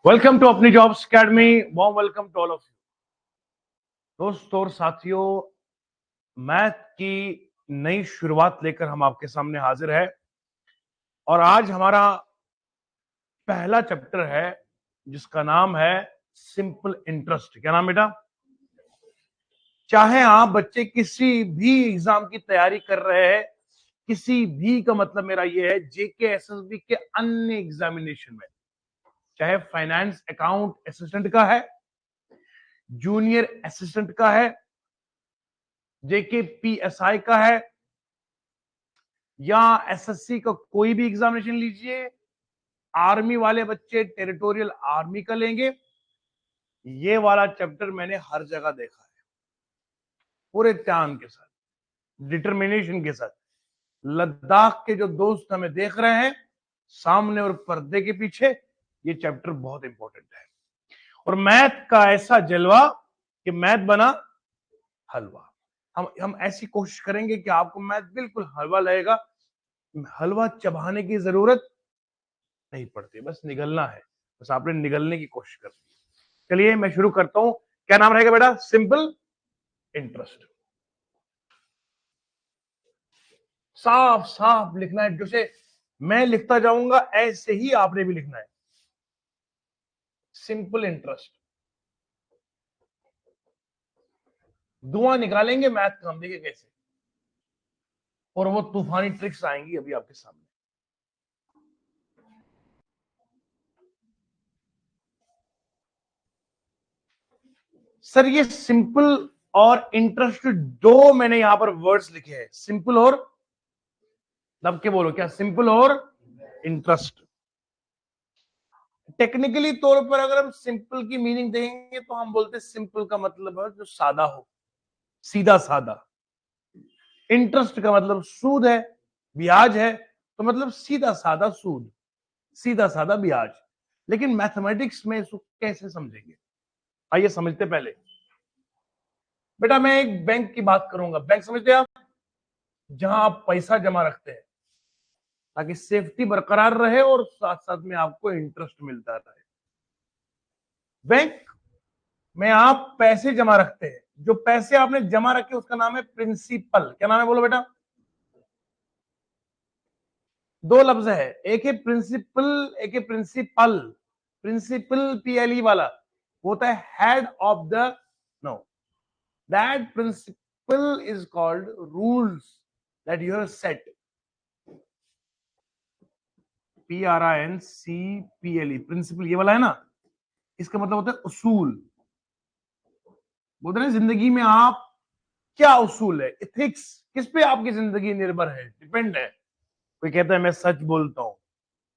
Welcome to अपनी jobs academy. Warm welcome to all of you दोस्तों और साथियों। मैथ की नई शुरुआत लेकर हम आपके सामने हाजिर है और आज हमारा पहला चैप्टर है जिसका नाम है सिंपल इंटरेस्ट। क्या नाम बेटा? चाहे आप बच्चे किसी भी एग्जाम की तैयारी कर रहे हैं, किसी भी का मतलब मेरा यह है जेके एसएसबी के अन्य एग्जामिनेशन में, चाहे फाइनेंस अकाउंट असिस्टेंट का है, जूनियर असिस्टेंट का है, जेके पीएसआई का है या एसएससी का कोई भी एग्जामिनेशन लीजिए, आर्मी वाले बच्चे टेरिटोरियल आर्मी का लेंगे, ये वाला चैप्टर मैंने हर जगह देखा है पूरे ध्यान के साथ, डिटर्मिनेशन के साथ। लद्दाख के जो दोस्त हमें देख रहे हैं सामने और पर्दे के पीछे, ये चैप्टर बहुत इंपॉर्टेंट है और मैथ का ऐसा जलवा कि मैथ बना हलवा। हम ऐसी कोशिश करेंगे कि आपको मैथ बिल्कुल हलवा लगेगा। हलवा चबाने की जरूरत नहीं पड़ती, बस निगलना है, बस आपने निगलने की कोशिश करनी है। चलिए मैं शुरू करता हूं। क्या नाम रहेगा बेटा? Simple interest. साफ साफ लिखना है, जैसे मैं लिखता जाऊंगा ऐसे ही आपने भी लिखना है। Simple interest. धुआं निकालेंगे मैथ का, हम देखिए कैसे, और वो तूफानी ट्रिक्स आएंगी अभी आपके सामने। सर ये सिंपल और इंटरेस्ट दो मैंने यहां पर वर्ड्स लिखे हैं, सिंपल और, दब के बोलो क्या? सिंपल और इंटरेस्ट। टेक्निकली तौर पर अगर हम सिंपल की मीनिंग देखेंगे तो हम बोलते हैं सिंपल का मतलब है जो सादा हो, सीधा सादा। इंटरेस्ट का मतलब सूद है, ब्याज है, तो मतलब सीधा सादा सूद, सीधा सादा ब्याज। लेकिन मैथमेटिक्स में इसको कैसे समझेंगे, आइए समझते। पहले बेटा मैं एक बैंक की बात करूंगा। बैंक समझते हैं आप? जहां आप पैसा जमा रखते हैं ताकि सेफ्टी बरकरार रहे और साथ साथ में आपको इंटरेस्ट मिलता रहे। बैंक में आप पैसे जमा रखते हैं, जो पैसे आपने जमा रखे उसका नाम है प्रिंसिपल। क्या नाम है बोलो बेटा? दो लफ्ज है, एक है प्रिंसिपल, एक है प्रिंसिपल। प्रिंसिपल पीएलई वाला होता है head of the, no, that principle is called rules that you have set. PRINCPLE, principle ये वाला है ना, इसका मतलब होता है उसूल। बोलते हैं जिंदगी में आप क्या उसूल है, इथिक्स, किस पे आपकी जिंदगी निर्भर है, डिपेंड है। कोई कहता है मैं सच बोलता हूं,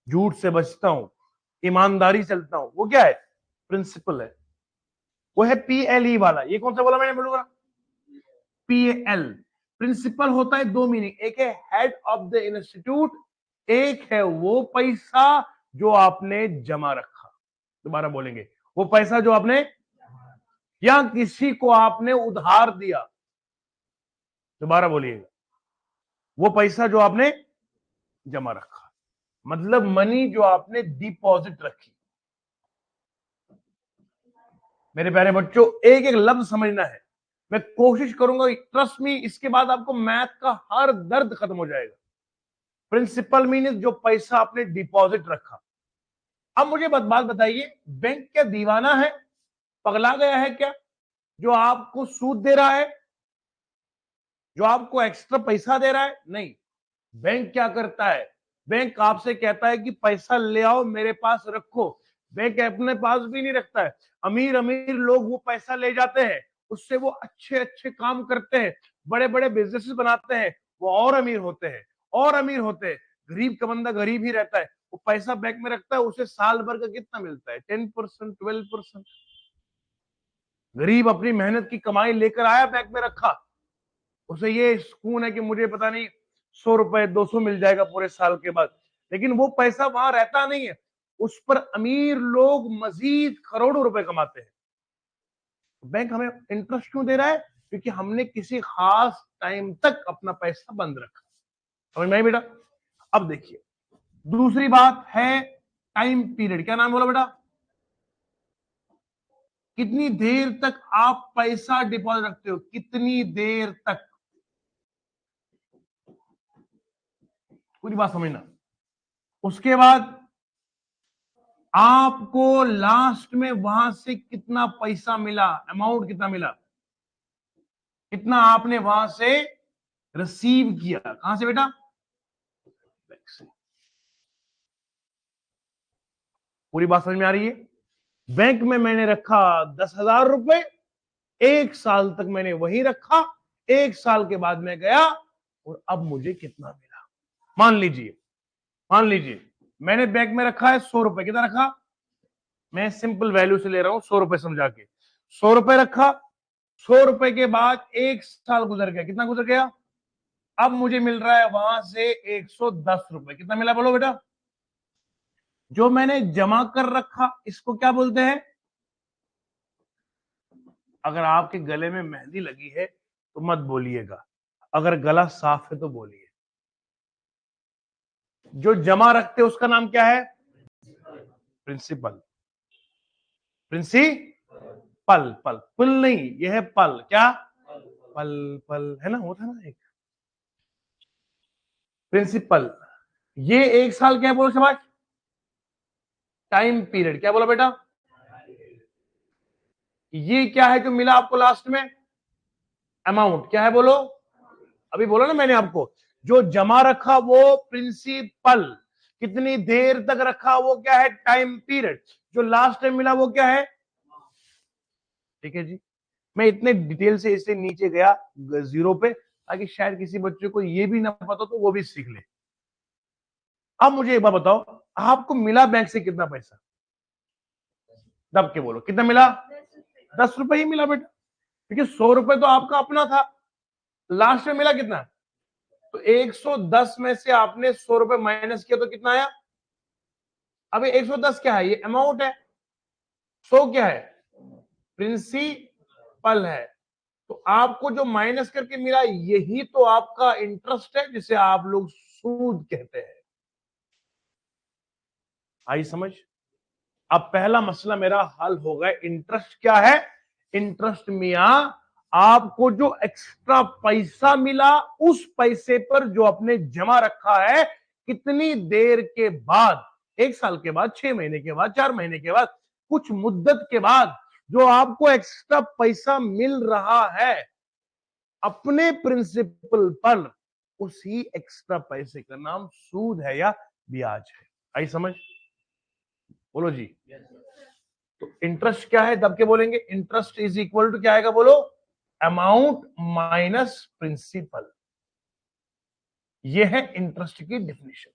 झूठ से बचता हूं, ईमानदारी चलता हूं, वो क्या है? प्रिंसिपल है। वो है PLE वाला। ये कौन सा बोला मैंने बोलूंगा? PL। प्रिंसिपल होता है दो मीनिंग, एक है हेड ऑफ द इंस्टीट्यूट, एक है वो पैसा जो आपने जमा रखा। दोबारा बोलेंगे, वो पैसा जो आपने, या किसी को आपने उधार दिया। दोबारा बोलिएगा, वो पैसा जो आपने जमा रखा, मतलब मनी जो आपने डिपॉजिट रखी। मेरे प्यारे बच्चों एक एक लफ्ज समझना है, मैं कोशिश करूंगा, ट्रस्ट मी, इसके बाद आपको मैथ का हर दर्द खत्म हो जाएगा। प्रिंसिपल मीन जो पैसा आपने डिपॉजिट रखा। अब मुझे बात बताइए, बैंक क्या दीवाना है, पगला गया है क्या, जो आपको सूद दे रहा है, जो आपको एक्स्ट्रा पैसा दे रहा है? नहीं। बैंक क्या करता है, बैंक आपसे कहता है कि पैसा ले आओ मेरे पास रखो। बैंक अपने पास भी नहीं रखता है। अमीर अमीर लोग वो पैसा ले जाते हैं, उससे वो अच्छे अच्छे काम करते हैं, बड़े बड़े बिजनेस बनाते हैं, वो और अमीर होते हैं, और अमीर होते हैं। गरीब का बंदा गरीब ही रहता है, वो पैसा बैंक में रखता है, उसे साल भर का कितना मिलता है? 10%, 12%। गरीब अपनी मेहनत की कमाई लेकर आया, बैंक में रखा, उसे ये सुकून है कि मुझे पता नहीं 100 रुपए 200 मिल जाएगा पूरे साल के बाद, लेकिन वो पैसा वहां रहता नहीं है, उस पर अमीर लोग मजीद करोड़ों रुपए कमाते हैं। बैंक हमें इंटरेस्ट क्यों दे रहा है? क्योंकि हमने किसी खास टाइम तक अपना पैसा बंद रखा। समझ में आई बेटा? अब देखिए दूसरी बात है टाइम पीरियड। क्या नाम बोला बेटा? कितनी देर तक आप पैसा डिपॉजिट रखते हो, कितनी देर तक, पूरी बात समझना। उसके बाद आपको लास्ट में वहां से कितना पैसा मिला, अमाउंट कितना मिला, कितना आपने वहां से रिसीव किया, कहां से बेटा, बैंक से। पूरी बात समझ में आ रही है? बैंक में मैंने रखा 10,000 रुपए, 1 साल तक मैंने वही रखा, 1 साल के बाद मैं गया और अब मुझे कितना मिला। मान लीजिए मैंने बैंक में रखा है 100 रुपए, कितना रखा, मैं सिंपल वैल्यू से ले रहा हूं 100 रुपए समझा के, 100 रुपए रखा, 100 रुपए के बाद 1 साल गुजर गया, कितना गुजर गया, अब मुझे मिल रहा है वहां से 110 रुपए, कितना मिला बोलो बेटा, जो मैंने जमा कर रखा इसको क्या बोलते हैं। अगर आपके गले में मेहंदी लगी है तो मत बोलिएगा, अगर गला साफ है तो बोलिए। जो जमा रखते हैं उसका नाम क्या है, प्रिंसिपल। प्रिंसिपल, पल पुल नहीं, यह है पल, क्या, पल पल है ना, होता है ना एक प्रिंसिपल। ये 1 साल क्या है बोलो समाज, टाइम पीरियड, क्या बोला बेटा, ये क्या है जो मिला आपको लास्ट में, अमाउंट, क्या है बोलो, अभी बोला ना मैंने आपको, जो जमा रखा वो प्रिंसिपल, कितनी देर तक रखा वो क्या है, टाइम पीरियड, जो लास्ट टाइम मिला वो क्या है। ठीक है जी, मैं इतने डिटेल से इससे नीचे गया जीरो पे ताकि शायद किसी बच्चे को ये भी ना पता तो वो भी सीख ले। अब मुझे एक बात बताओ, आपको मिला बैंक से कितना पैसा, दब के बोलो कितना मिला, 10 रुपए ही मिला बेटा, क्योंकि 100 रुपए तो आपका अपना था, लास्ट में मिला कितना, तो 110 में से आपने 100 रुपए माइनस किया तो कितना आया। अभी 110 क्या है, ये अमाउंट है, 100 क्या है, प्रिंसिपल है, तो आपको जो माइनस करके मिला यही तो आपका इंटरेस्ट है, जिसे आप लोग सूद कहते हैं। आई समझ। अब पहला मसला मेरा हल हो गया, इंटरेस्ट क्या है, इंटरेस्ट मिया आपको जो एक्स्ट्रा पैसा मिला उस पैसे पर जो आपने जमा रखा है, कितनी देर के बाद, 1 साल के बाद, 6 महीने के बाद, 4 महीने के बाद, कुछ मुद्दत के बाद जो आपको एक्स्ट्रा पैसा मिल रहा है अपने प्रिंसिपल पर, उसी एक्स्ट्रा पैसे का नाम सूद है या ब्याज है। आई समझ, बोलो जी। तो इंटरेस्ट क्या है, दब के बोलेंगे, इंटरेस्ट इज इक्वल टू क्या आएगा बोलो, अमाउंट माइनस प्रिंसिपल। यह है इंटरेस्ट की डेफिनेशन।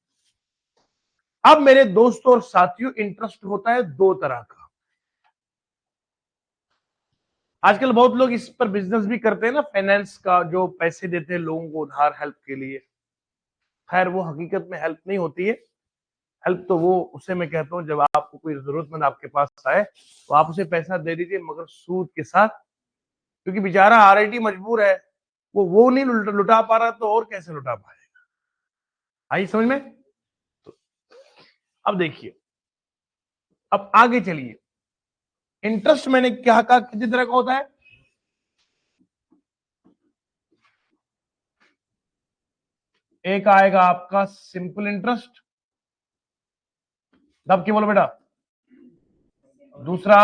अब मेरे दोस्तों और साथियों, इंटरेस्ट होता है दो तरह का। आजकल बहुत लोग इस पर बिजनेस भी करते हैं ना, फाइनेंस का, जो पैसे देते हैं लोगों को उधार हेल्प के लिए। खैर वो हकीकत में हेल्प नहीं होती है, हेल्प तो वो उसे मैं कहता हूं जब आपको कोई जरूरतमंद आपके पास आए तो आप उसे पैसा दे दीजिए, मगर सूद के साथ, क्योंकि बेचारा ऑलरेडी मजबूर है, वो नहीं लुटा पा रहा तो और कैसे लुटा पाएगा। आई समझ में। तो अब देखिए, अब आगे चलिए, इंटरेस्ट मैंने क्या कहा कितनी तरह का होता है, एक आएगा आपका सिंपल इंटरेस्ट, दब के बोलो बेटा, दूसरा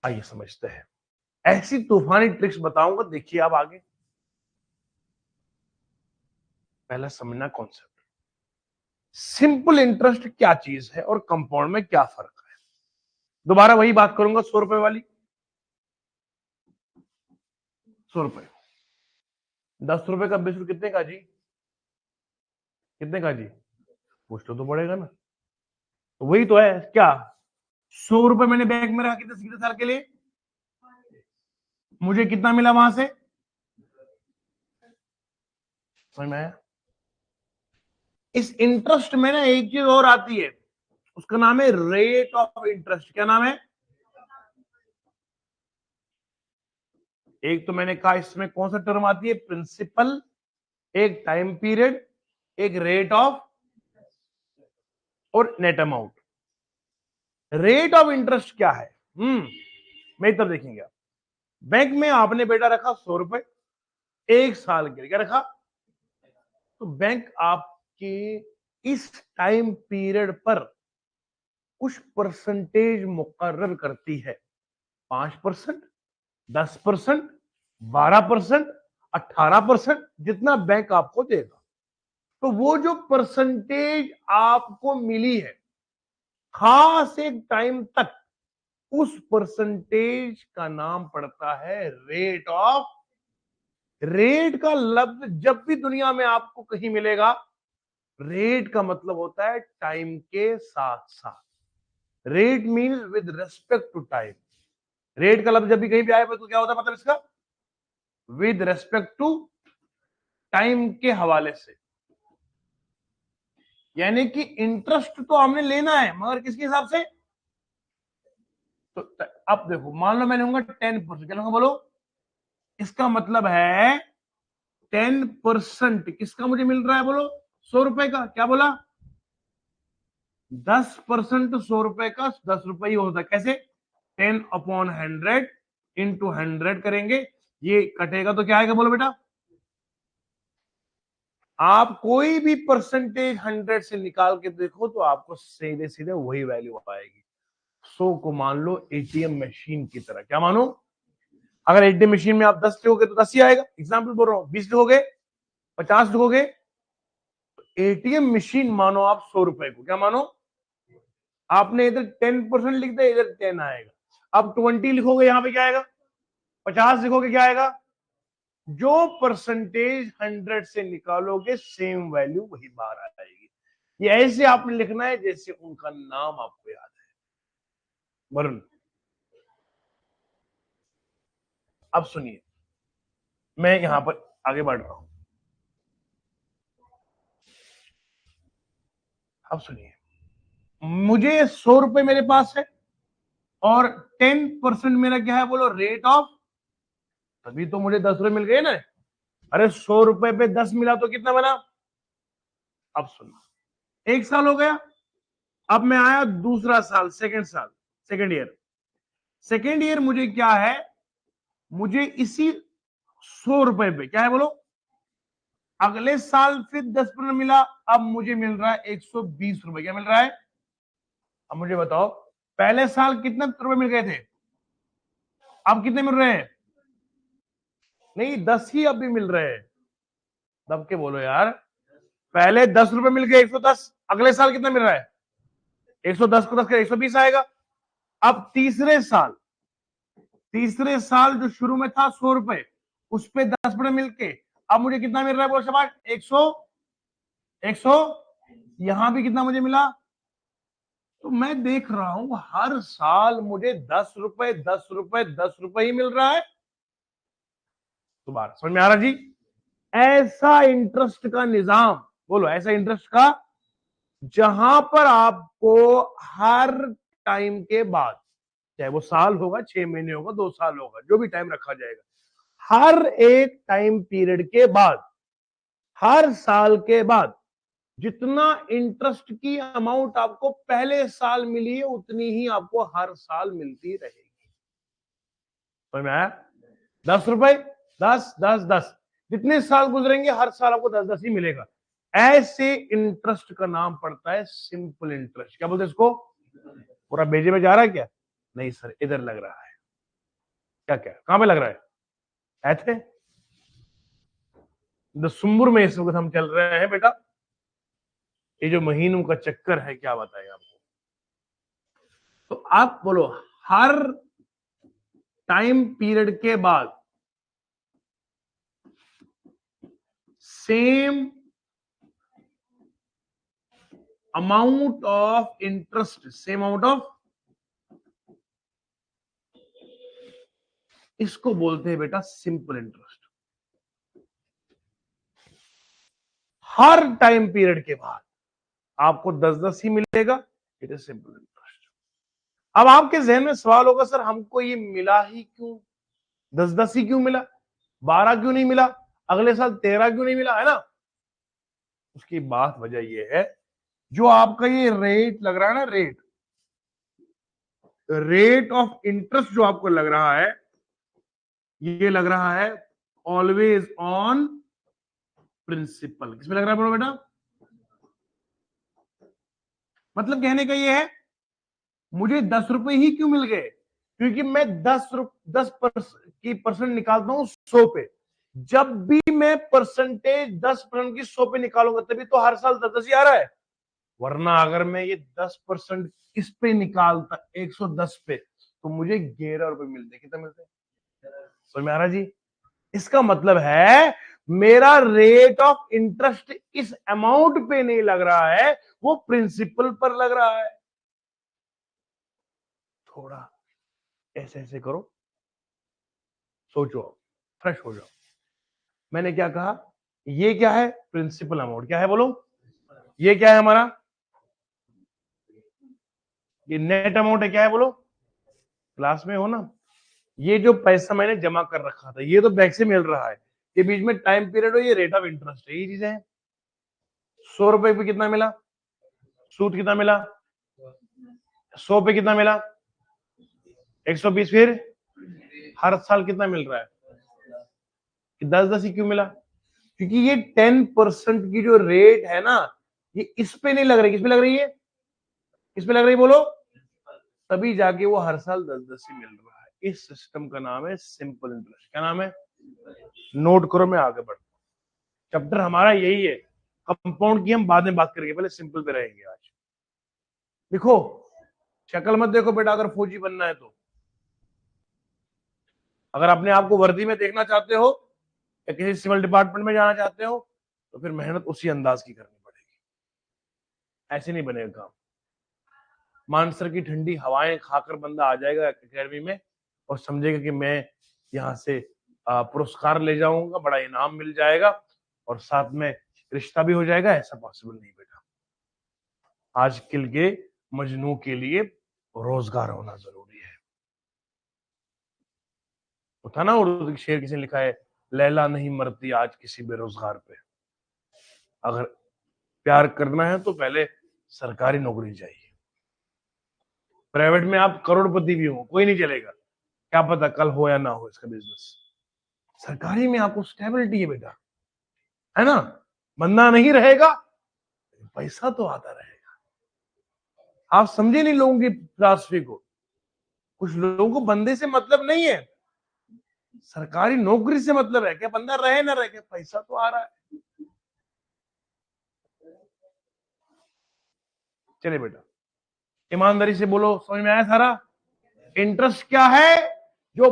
आइए समझते हैं, ऐसी तूफानी ट्रिक्स बताऊंगा, देखिए आप आगे। पहला समझना कॉन्सेप्ट, सिंपल इंटरेस्ट क्या चीज है और कंपाउंड में क्या फर्क है। दोबारा वही बात करूंगा, 100 रुपए वाली, 100 रुपए, 10 रुपए का बिस्कुट कितने का जी, कितने का जी, कुछ तो पड़ेगा ना, तो वही तो है क्या, 100 रुपए मैंने बैंक में रखा कितने साल के लिए, मुझे कितना मिला वहां से, समझ में आया। इस इंटरेस्ट में ना एक चीज और आती है, उसका नाम है रेट ऑफ इंटरेस्ट। क्या नाम है, एक तो मैंने कहा इसमें कौन सा टर्म आती है, प्रिंसिपल एक टाइम पीरियड, एक रेट ऑफ और net amount. Rate of interest क्या है? मैं तब देखेंगे। बैंक में आपने बेटा रखा 100 रुपए, 1 साल के लिए क्या रखा? तो बैंक आपके इस टाइम पीरियड पर कुछ परसेंटेज मुकर्रर करती है। 5%, 10%, 12%, 18%, जितना बैंक आपको देगा। तो वो जो परसेंटेज आपको मिली है खास एक टाइम तक, उस परसेंटेज का नाम पड़ता है रेट ऑफ। रेट का लफ्ज जब भी दुनिया में आपको कहीं मिलेगा, रेट का मतलब होता है टाइम के साथ साथ। Rate means with respect to time. Rate का लफ्ज जब भी कहीं भी आए तो क्या होता है मतलब इसका? विद रेस्पेक्ट टू टाइम के हवाले से। यानी कि इंटरेस्ट तो हमने लेना है, मगर किसके हिसाब से? तो अब देखो, मान लो मैं लूंगा 10%, क्या लूंगा बोलो? इसका मतलब है 10% किसका मुझे मिल रहा है बोलो? 100 रुपए का। क्या बोला? 10% 100 रुपए का 10 रुपए ही होता है। कैसे? 10/100 इंटू 100 करेंगे, ये कटेगा तो क्या आएगा बोलो बेटा? आप कोई भी परसेंटेज 100 से निकाल के देखो तो आपको सीधे सीधे वही वैल्यू आएगी। 100 को मान लो एटीएम मशीन की तरह। क्या मानो? अगर एटीएम मशीन में आप 10 लिखोगे तो 10 ही आएगा। एग्जाम्पल बोल रहा हूं, 20 लिखोगे, 50 लिखोगे। एटीएम मशीन मानो आप 100 रुपए को। क्या मानो? आपने इधर 10% लिख दिया, इधर 10 आएगा। अब 20 लिखोगे, यहां पे क्या आएगा? 50 लिखोगे, क्या आएगा? जो परसेंटेज 100 से निकालोगे सेम वैल्यू वही बाहर आएगी। ये ऐसे आपने लिखना है जैसे उनका नाम आपको याद है। वरुण, अब सुनिए, मैं यहां पर आगे बढ़ रहा हूं। अब सुनिए, मुझे 100 रुपए मेरे पास है और 10% मेरा क्या है बोलो? Rate of. तभी तो मुझे 10 रुपए मिल गए ना। अरे 100 रुपए पे 10 मिला तो कितना बना? अब सुनो, 1 साल हो गया। अब मैं आया दूसरा साल, सेकेंड साल, सेकेंड ईयर। सेकेंड ईयर मुझे क्या है? मुझे इसी 100 रुपए पे क्या है बोलो? अगले साल फिर 10% मिला। अब मुझे मिल रहा है 120 रुपए। क्या मिल रहा है? अब मुझे बताओ, पहले साल कितने रुपए मिल गए थे? अब कितने मिल रहे हैं? नहीं, 10 ही अब भी मिल रहे हैं। दब के बोलो यार। पहले 10 रुपए मिल गए, 110। अगले साल कितना मिल रहा है? 110 को 10 कर 120 आएगा। अब तीसरे साल जो शुरू में था 100 रुपए, उस पे 10% मिलके अब मुझे कितना मिल रहा है बोल शबाश? 100। यहां भी कितना मुझे मिला? तो मैं देख रहा हूं हर साल मुझे 10 रुपए 10 रुपए 10 रुपए ही मिल रहा है। दोबारा समझ में आ रहा जी? ऐसा इंटरेस्ट का निजाम, बोलो ऐसा इंटरेस्ट का, जहां पर आपको हर टाइम के बाद, चाहे वो साल होगा, 6 महीने होगा, 2 साल होगा, जो भी टाइम रखा जाएगा, हर एक टाइम पीरियड के बाद, हर साल के बाद जितना इंटरेस्ट की अमाउंट आपको पहले साल मिली है उतनी ही आपको हर साल मिलती रहेगी। समझ में आया? 10 रुपए, 10 10 10, जितने साल गुजरेंगे हर साल आपको 10 10 ही मिलेगा। ऐसे इंटरेस्ट का नाम पड़ता है सिंपल इंटरेस्ट। क्या बोलते हैं इसको? पूरा बेजे में जा रहा है क्या? नहीं सर, इधर लग रहा है। क्या क्या कहां पे लग रहा है? ऐसे सुंबुर में इस वक्त हम चल रहे हैं बेटा। ये जो महीनों का चक्कर है, क्या बताएं आपको। तो आप बोलो, हर टाइम पीरियड के बाद same amount of interest, same amount of, इसको बोलते हैं बेटा सिंपल इंटरेस्ट। हर टाइम पीरियड के बाद आपको 10 10 ही मिलेगा। It is simple interest. अब आपके जहन में सवाल होगा, सर हमको ये मिला ही क्यों? 10 10 ही क्यों मिला? 12 क्यों नहीं मिला? अगले साल 13 क्यों नहीं मिला, है ना? उसकी बात वजह ये है, जो आपका ये रेट लग रहा है ना, रेट ऑफ इंटरेस्ट जो आपको लग रहा है, ये लग रहा है ऑलवेज ऑन प्रिंसिपल। किसमें लग रहा है बोलो बेटा? मतलब कहने का ये है, मुझे 10 रुपए ही क्यों मिल गए? क्योंकि मैं 10% निकालता हूं 100 पे। जब भी मैं परसेंटेज 10% की 100 पे निकालूंगा, तभी तो हर साल 10 ही आ रहा है। वरना अगर मैं ये 10% इस पे निकालता 110 पे, तो मुझे 11 रुपए मिलते। कितने मिलते? समझ में आ रहा जी? इसका मतलब है मेरा रेट ऑफ इंटरेस्ट इस अमाउंट पे नहीं लग रहा है, वो प्रिंसिपल पर लग रहा है। थोड़ा ऐसे ऐसे करो, सोचो, फ्रेश हो जाओ। मैंने क्या कहा? ये क्या है? Principal amount. क्या है बोलो? ये क्या है हमारा? ये नेट अमाउंट है। क्या है बोलो? क्लास में हो ना? ये जो पैसा मैंने जमा कर रखा था, ये तो बैंक से मिल रहा है। ये बीच में टाइम पीरियड हो, ये रेट ऑफ इंटरेस्ट है। ये चीजें हैं। 100 रुपए पे कितना मिला? सूद कितना मिला? 100 पे कितना मिला? 120। फिर हर साल कितना मिल रहा है? 10-10 ही क्यों मिला? क्योंकि ये 10% की जो रेट है ना, ये इस पे नहीं लग रही। किस पे लग रही है? किस पे लग रही है बोलो? तभी जाके वो हर साल 10-10 ही मिल रहा है। इस सिस्टम का नाम है सिंपल इंटरेस्ट। क्या नाम है? नोट करो, मैं आगे बढ़ता हूं। चैप्टर हमारा यही है। कंपाउंड की हम बाद में बात करेंगे, पहले सिंपल पे रहेंगे आज। देखो, शक्ल मत देखो बेटा, अगर फौजी बनना है तो। अगर अपने आप को वर्दी में देखना चाहते हो या किसी सिविल डिपार्टमेंट में जाना चाहते हो, तो फिर मेहनत उसी अंदाज की करनी पड़ेगी। ऐसे नहीं बनेगा काम। मानसर की ठंडी हवाएं खाकर बंदा आ जाएगा अकेडमी में और समझेगा कि मैं यहाँ से पुरस्कार ले जाऊंगा, बड़ा इनाम मिल जाएगा और साथ में रिश्ता भी हो जाएगा। ऐसा पॉसिबल नहीं बेटा। आजकल के मजनू के लिए रोजगार होना जरूरी है। होता ना उर्दू शेर किसी ने लिखा है, लैला नहीं मरती आज किसी बेरोजगार पे। अगर प्यार करना है तो पहले सरकारी नौकरी चाहिए। प्राइवेट में आप करोड़पति भी हो, कोई नहीं चलेगा। क्या पता कल हो या ना हो इसका बिजनेस। सरकारी में आपको स्टेबिलिटी है बेटा, है ना? बंदा नहीं रहेगा, पैसा तो आता रहेगा। आप समझे नहीं लोगों की फिलॉसफी को। कुछ लोगों को बंदे से मतलब नहीं है, सरकारी नौकरी से मतलब है। क्या बंदा रहे ना रहे, पैसा तो आ रहा है। चलिए बेटा, ईमानदारी से बोलो, समझ में आया सारा? इंटरेस्ट क्या है? जो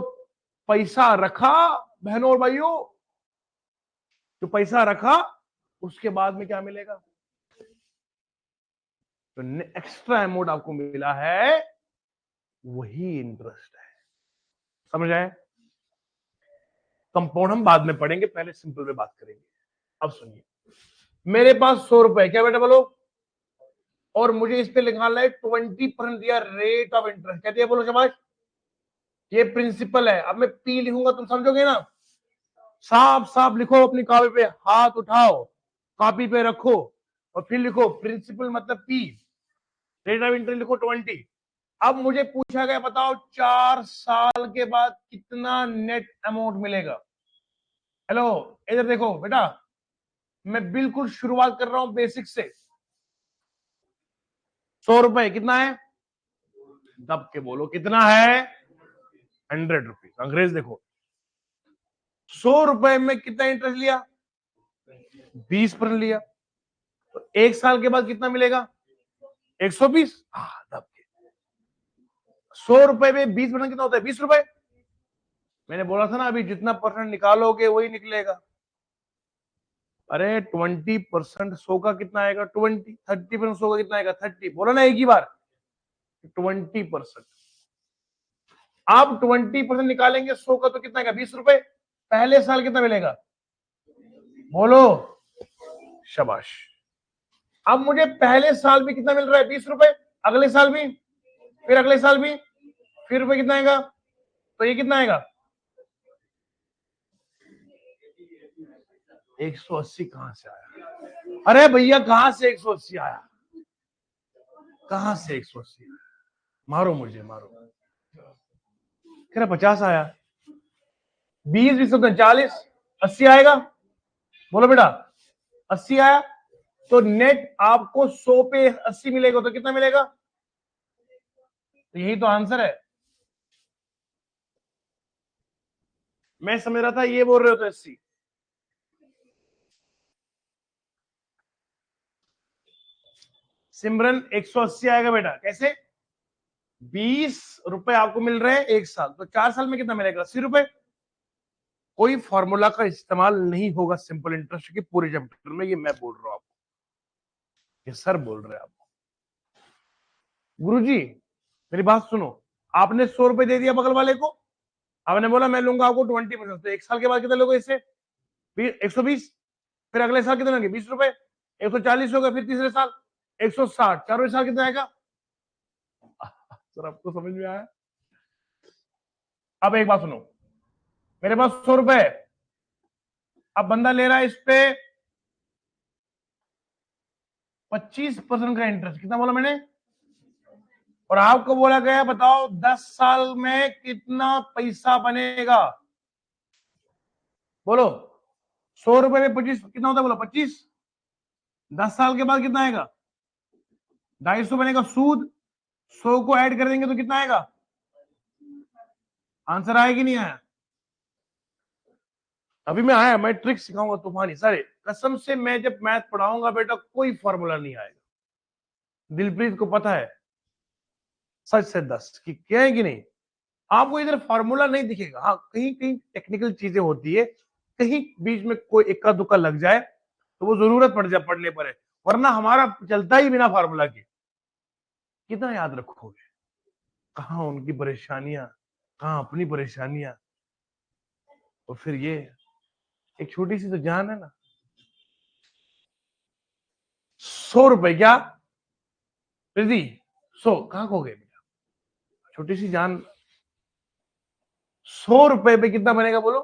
पैसा रखा, बहनों और भाइयों, जो पैसा रखा उसके बाद में क्या मिलेगा? तो एक्स्ट्रा अमाउंट आपको मिला है, वही इंटरेस्ट है। समझ आए? कंपाउंड हम बाद में पढ़ेंगे, पहले सिंपल में बात करेंगे। अब सुनिए, मेरे पास 100 रुपए। क्या बेटा बोलो? और मुझे इस पे निकालना है 20% दिया रेट ऑफ इंटरेस्ट। क्या दिया बोलो? शाबाश। ये प्रिंसिपल है। अब मैं पी लिखूंगा, तुम समझोगे ना? साफ साफ लिखो अपनी कॉपी पे, हाथ उठाओ, कॉपी पे रखो और फिर लिखो प्रिंसिपल मतलब पी, रेट ऑफ इंटरेस्ट लिखो 20। अब मुझे पूछा गया, बताओ 4 साल के बाद कितना नेट अमाउंट मिलेगा? हेलो, इधर देखो बेटा, मैं बिल्कुल शुरुआत कर रहा हूं बेसिक से। 100 रुपए कितना है? दब के बोलो कितना है? 100 रुपीज। अंग्रेज देखो, 100 रुपए में कितना इंटरेस्ट लिया? 20% लिया। तो 1 साल के बाद कितना मिलेगा? 120। दब के 100 रुपए में 20% कितना होता है? 20 रुपए। मैंने बोला था ना, अभी जितना परसेंट निकालोगे वही निकलेगा। अरे 20% 100 का कितना आएगा? 20। 30% 100 का कितना आएगा? 30। बोला ना एक ही बार, 20%। आप 20% निकालेंगे 100 का तो कितना आएगा? 20 रुपए। पहले साल कितना मिलेगा? बोलो। शाबाश। अब मुझे पहले साल भी कितना मिल रहा है? 20 रुपए। अगले साल भी, फिर अगले साल भी, फिर रुपए कितना आएगा? तो ये कितना आएगा? 180 कहां से आया? अरे भैया कहां से 180 आया? कहां से 180 आया? मारो मुझे, मारो। कह रहा 50 आया। 20 20 40, 80 आएगा। बोलो बेटा, 80 आया। तो नेट आपको 100 पे 80 मिलेगा तो कितना मिलेगा? तो यही तो आंसर है। मैं समझ रहा था ये बोल रहे हो तो 80। सिमरन 180 आएगा बेटा। कैसे? 20 रुपए आपको मिल रहे हैं 1 साल, तो 4 साल में कितना मिलेगा? 80 रुपए। कोई फॉर्मूला का इस्तेमाल नहीं होगा सिंपल इंटरेस्ट के पूरे चैप्टर में, ये मैं बोल रहा हूं आपको, ये सर बोल रहे हैं आपको। गुरुजी मेरी बात सुनो, आपने 100 रुपए दे दिया बगल वाले को, आपने बोला मैं लूंगा आपको 20%, तो 1 साल के बाद कितना लोगे इससे? 120। फिर अगले साल कितने होंगे? 20 रुपए। 140 होगा, फिर तीसरे साल 160, चारों साल कितना आएगा? सर आपको समझ में आया? अब एक बात सुनो, मेरे पास 100 रुपए है, अब बंदा ले रहा है इस पे 25% का इंटरेस्ट। कितना बोला मैंने? और आपको बोला गया बताओ 10 साल में कितना पैसा बनेगा? बोलो। 100 रुपए में 25 कितना होता है? बोलो 25। 10 साल के बाद कितना आएगा? 250 बनेगा सूद। 100 को ऐड कर देंगे तो कितना आएगा? आंसर आया कि नहीं आया? अभी मैं आया, मैं ट्रिक सिखाऊंगा तूफानी सारे। कसम से मैं जब मैथ पढ़ाऊंगा बेटा कोई फॉर्मूला नहीं आएगा। दिलप्रीत को पता है, सच से 10 कि क्या है कि नहीं। आपको इधर फॉर्मूला नहीं दिखेगा, हाँ कहीं कहीं टेक्निकल चीजें होती है, कहीं बीच में कोई इक्का दुक्का लग जाए तो वो जरूरत पड़ जाए पढ़ने पर है, वरना हमारा चलता ही बिना फॉर्मूला के। कितना याद रखोगे? कहाँ उनकी परेशानियां, कहाँ अपनी परेशानियां। और फिर ये एक छोटी सी तो जान है ना। 100 रुपए क्या रिद्धि? 100 कहाँ खो गए? छोटी सी जान। 100 रुपए पे कितना बनेगा बोलो?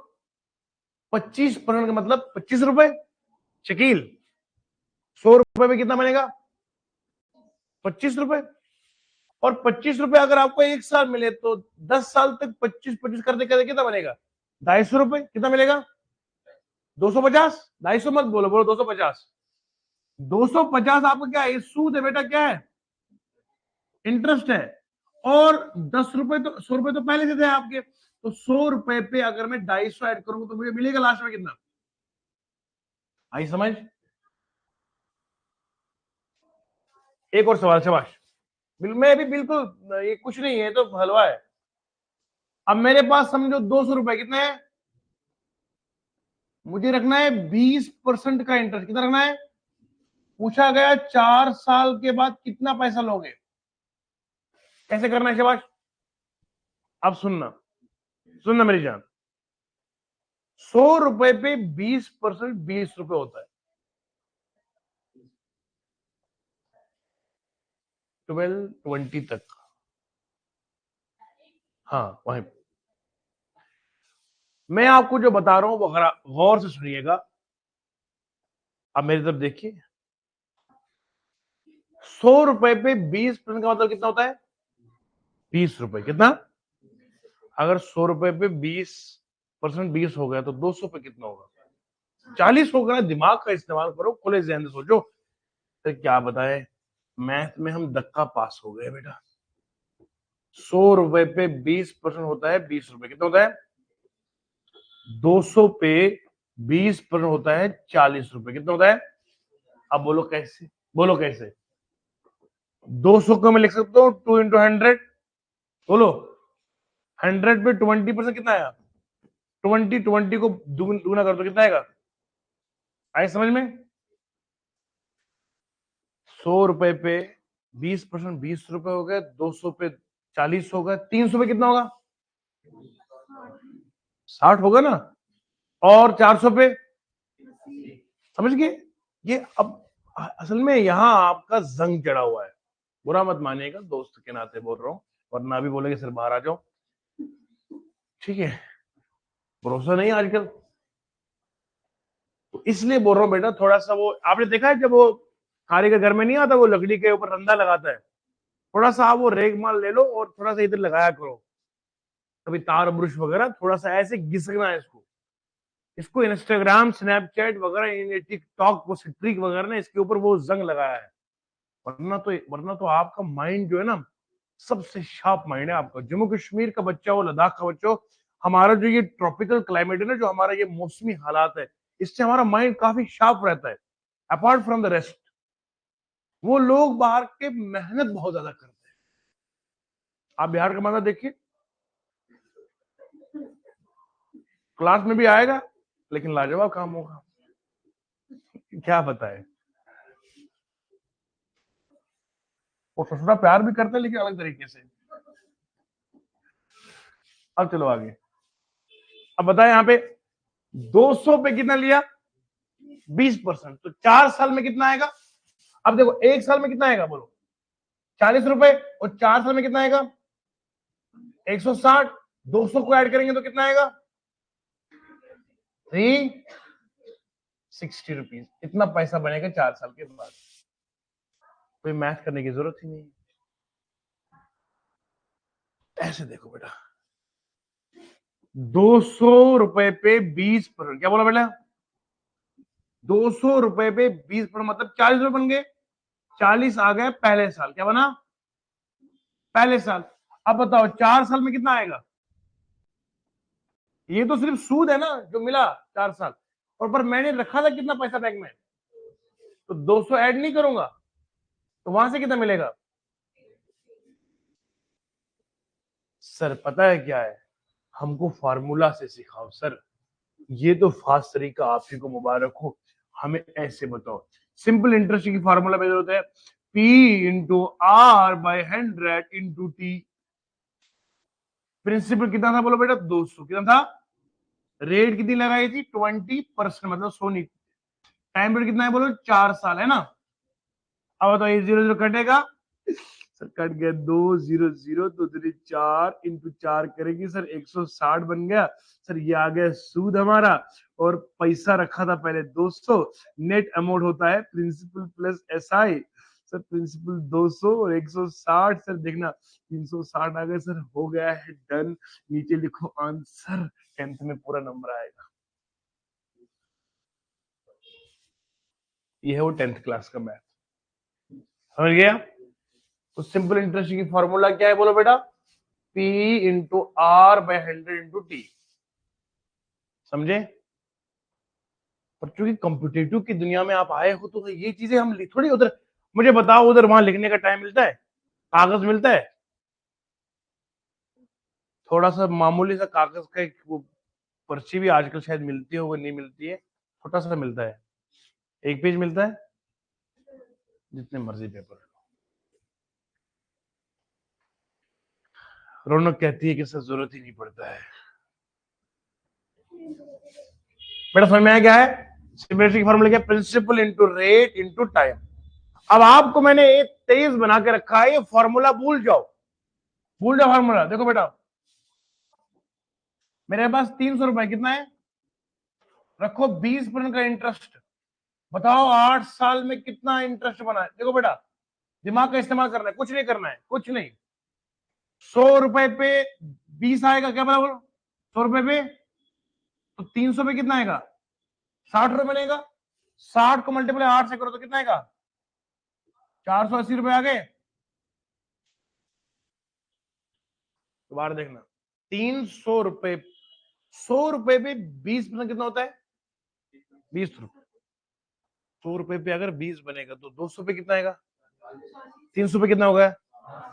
25% का मतलब 25 रुपए। शकील 100 रुपए पे कितना बनेगा? 25 रुपए। और 25 रुपए अगर आपको 1 साल मिले तो 10 साल तक 25 25 करते करते कितना बनेगा? 250 रुपए। कितना मिलेगा? 250। 250 मत बोलो, बोलो 250। 250 आपका क्या है? सूद है बेटा, क्या है? इंटरेस्ट है। और 10 रुपए तो 100 रुपए तो पहले से थे आपके, तो 100 रुपए पे अगर मैं 250 ऐड करूंगा तो मुझे मिलेगा लास्ट में कितना? आई समझ? एक और सवाल, शाबाश। मैं भी बिल्कुल, ये कुछ नहीं है तो हलवा है। अब मेरे पास समझो 200 रुपए कितने हैं? मुझे रखना है 20% का इंटरेस्ट। कितना रखना है? पूछा गया 4 साल के बाद कितना पैसा लोगे। कैसे करना है शाबाश? अब सुनना, सुनना मेरी जान। 100 रुपए पे 20%, 20 रुपए होता है। 1220 तक। हाँ वहीं मैं आपको जो बता रहा हूं वो गौर से सुनिएगा। अब मेरी तरफ देखिए। 100 रुपए पे 20% का मतलब कितना होता है? 20 रुपए। कितना? अगर 100 रुपए पे 20%, 20 हो गया तो 200 पे कितना होगा? 40 हो गया। दिमाग का इस्तेमाल करो, खुले जहन से सोचो। तो क्या बताए, मैथ में हम धक्का पास हो गए बेटा। 100 रुपए पे 20% होता है 20 रुपए। कितना होता है? 200 पे 20% होता है 40 रुपए। कितना होता है? अब बोलो कैसे? बोलो कैसे? 200 को मैं लिख सकता हूँ 2 × 100। बोलो 100 पे 20% कितना आया? 20, 20 को दुगुना कर दो, कितना आएगा? आए समझ में? 100 रुपए पे 20%, 20 रुपए हो गए। 200 पे 40 हो गए। 300 पे कितना होगा? 60 होगा ना। और 400 पे, समझ गए? ये अब असल में यहां आपका जंग चढ़ा हुआ है। बुरा मत मानिएगा, दोस्त के नाते बोल रहा हूं, वरना भी बोलेंगे सर बाहर आ जाओ। ठीक है? भरोसा नहीं आजकल। इसलिए बोल रहा हूँ बेटा, थोड़ा सा वो आपने देखा है जब वो कारीगर घर में नहीं आता, वो लकड़ी के ऊपर रंदा लगाता है, थोड़ा सा आप वो रेग माल ले लो और थोड़ा सा इधर लगाया करो, कभी तार ब्रश वगैरह, थोड़ा सा ऐसे घिसकना है इसको। इसको इंस्टाग्राम, स्नैपचैट वगैरह, टिकटॉक, वो स्ट्रीक वगैरह ने इसके ऊपर वो जंग लगाया है। वरना तो आपका माइंड जो है ना, सबसे शार्प माइंड है आपका। जम्मू कश्मीर का बच्चा हो, लद्दाख का बच्चा हो, हमारा जो ये ट्रॉपिकल क्लाइमेट है ना, जो हमारा ये मौसमी हालात है, इससे हमारा माइंड काफी शार्प रहता है। अपार्ट फ्रॉम द रेस्ट, वो लोग बाहर के मेहनत बहुत ज्यादा करते हैं। आप बिहार का मंजर देखिए, क्लास में भी आएगा लेकिन लाजवाब काम होगा, क्या बताए। वो ससुरा प्यार भी करते हैं लेकिन अलग तरीके से। अब चलो आगे। अब बताए यहाँ पे 200 पे कितना लिया, 20%, तो 4 साल में कितना आएगा। अब देखो 1 साल में कितना आएगा बोलो, 40 रुपए, और 4 साल में कितना आएगा, 160। 200 को ऐड करेंगे तो कितना आएगा, 360 रुपीज। इतना पैसा बनेगा 4 साल के बाद। कोई मैथ करने की जरूरत ही नहीं। ऐसे देखो बेटा, 200 रुपए पे 20%, क्या बोला बेटा, 200 रुपए पे 20%, मतलब 40 रुपए बन गए। 40 आ गए पहले साल, क्या बना, पहले साल। अब बताओ 4 साल में कितना आएगा। ये तो सिर्फ सूद है ना जो मिला 4 साल, और पर मैंने रखा था कितना पैसा बैंक में, तो 200 ऐड नहीं करूंगा, तो वहां से कितना मिलेगा। सर पता है क्या है, हमको फार्मूला से सिखाओ सर, ये तो फास्ट तरीका, आप ही को मुबारक हो। हमें ऐसे बताओ, सिंपल इंटरेस्ट की फार्मूला में होता है P into R by 100 into T. Principal कितना था बोलो बेटा, 200। कितना था, रेट कितनी लगाई थी, 20%, मतलब सोनी। टाइम पीरियड कितना है बोलो, 4 साल है ना। अब बताओ ये 0 0 कटेगा, सर कट गया, 2 0 0, तो 4 इंटू 4 करेंगे सर, 160 बन गया। सर ये आ गया सूद हमारा, और पैसा रखा था पहले 200। नेट अमाउंट होता है principal plus SI. Sir principal 200 और 160, सर देखना 360 आ गए सर, हो गया है डन। नीचे लिखो आंसर, 10th में पूरा नंबर आएगा। ये है वो 10th क्लास का मैथ, समझ गया। तो सिंपल इंटरेस्ट की फॉर्मूला क्या है बोलो बेटा, P into R by 100 into T, समझे। पर चूंकि कॉम्पिटेटिव की दुनिया में आप आए हो, तो ये चीजें हम थोड़ी उधर, मुझे बताओ उधर वहां लिखने का टाइम मिलता है, कागज मिलता है, थोड़ा सा मामूली सा कागज का एक वो पर्ची भी आजकल शायद मिलती हो, वो नहीं मिलती है, छोटा सा मिलता है, 1 पेज मिलता है, जितने मर्जी पेपर। रौनक कहती है कि इससे जरूरत ही नहीं पड़ता है। बेटा समझ में आया क्या है, सिमिलरिटी की फॉर्मूला क्या, principal into rate into time. अब आपको मैंने एक 23 बना के रखा है, ये फॉर्मूला भूल जाओ, भूल जाओ फॉर्मूला। देखो बेटा, मेरे पास 300 रुपए कितना है, रखो 20% का इंटरेस्ट। बताओ 8 साल में कितना इंटरेस्ट बना है। देखो बेटा, दिमाग का इस्तेमाल करना है, कुछ नहीं करना है, कुछ नहीं। 100 रुपए पे 20 आएगा, क्या बराबर, 100 रुपए पे, तो 300 पे कितना आएगा, 60 रुपए बनेगा। 60 को मल्टीप्लाई 8 से करो तो कितना आएगा, 480 रुपए आ गए। दोबारा देखना, 300 रुपए, 100 रुपए पे 20% कितना होता है, 20 रुपए। 100 रुपए पे अगर 20 बनेगा तो 200 पे कितना आएगा, 300 पे कितना होगा,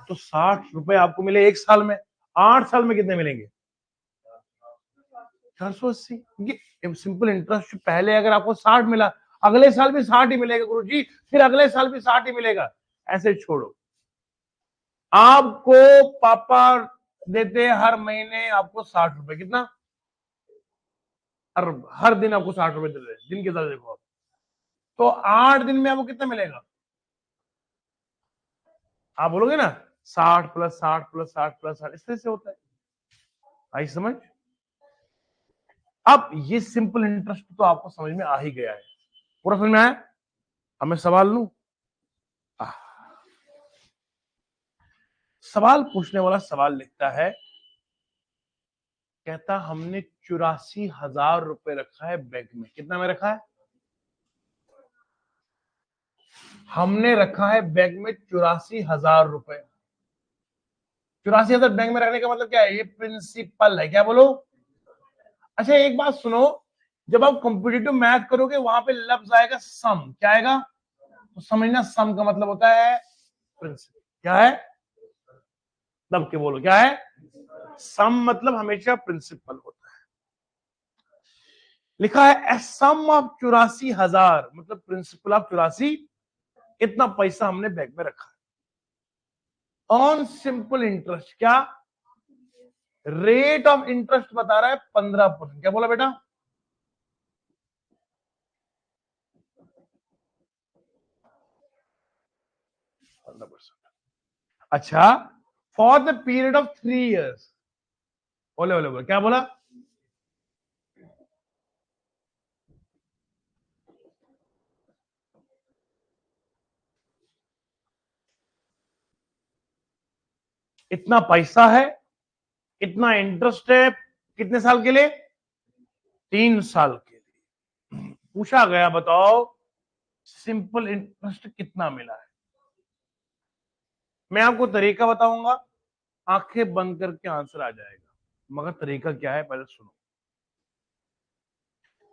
तो 60 रुपए आपको मिले 1 साल में। 8 साल में कितने मिलेंगे, 480। सिंपल इंटरेस्ट, पहले अगर आपको 60 मिला, अगले साल भी 60 ही मिलेगा गुरु जी, फिर अगले साल भी 60 ही मिलेगा, ऐसे छोड़ो। आपको पापा देते हर महीने आपको 60 रुपए, कितना, हर दिन आपको 60 रुपए देते हैं, दिन के साथ देखो आप, तो 8 दिन में आपको कितना मिलेगा। आप बोलोगे ना 60 प्लस 60 प्लस 60 प्लस 60, इस तरह से होता है, आई समझ। अब ये सिंपल इंटरेस्ट तो आपको समझ में आ ही गया है, पूरा समझ में आया। अब मैं सवाल लूं। सवाल पूछने वाला सवाल लिखता है, कहता हमने 84,000 रुपए रखा है बैंक में। कितना में रखा है? हमने रखा है बैंक में 84,000 रुपए। 84,000 बैंक में रखने का मतलब क्या है? ये प्रिंसिपल है। क्या बोलो? अच्छा एक बात सुनो, जब आप कॉम्पिटिटिव मैथ करोगे वहां पे लफ्ज आएगा सम। क्या आएगा? तो समझना, सम का मतलब होता है प्रिंसिपल। क्या है? दब के बोलो, क्या है? सम मतलब हमेशा प्रिंसिपल होता है। लिखा है सम ऑफ 84,000 मतलब प्रिंसिपल ऑफ 84, इतना पैसा हमने बैंक में रखा है ऑन सिंपल इंटरेस्ट। क्या रेट ऑफ इंटरेस्ट बता रहा है? 15%। क्या बोला बेटा? अच्छा, for the period of 3 years। बोले बोले बोले, क्या बोला? इतना पैसा है, इतना इंटरेस्ट है, कितने साल के लिए? 3 साल के लिए। पूछा गया बताओ सिंपल इंटरेस्ट कितना मिला है। मैं आपको तरीका बताऊंगा, आंखें बंद करके आंसर आ जाएगा, मगर तरीका क्या है पहले सुनो।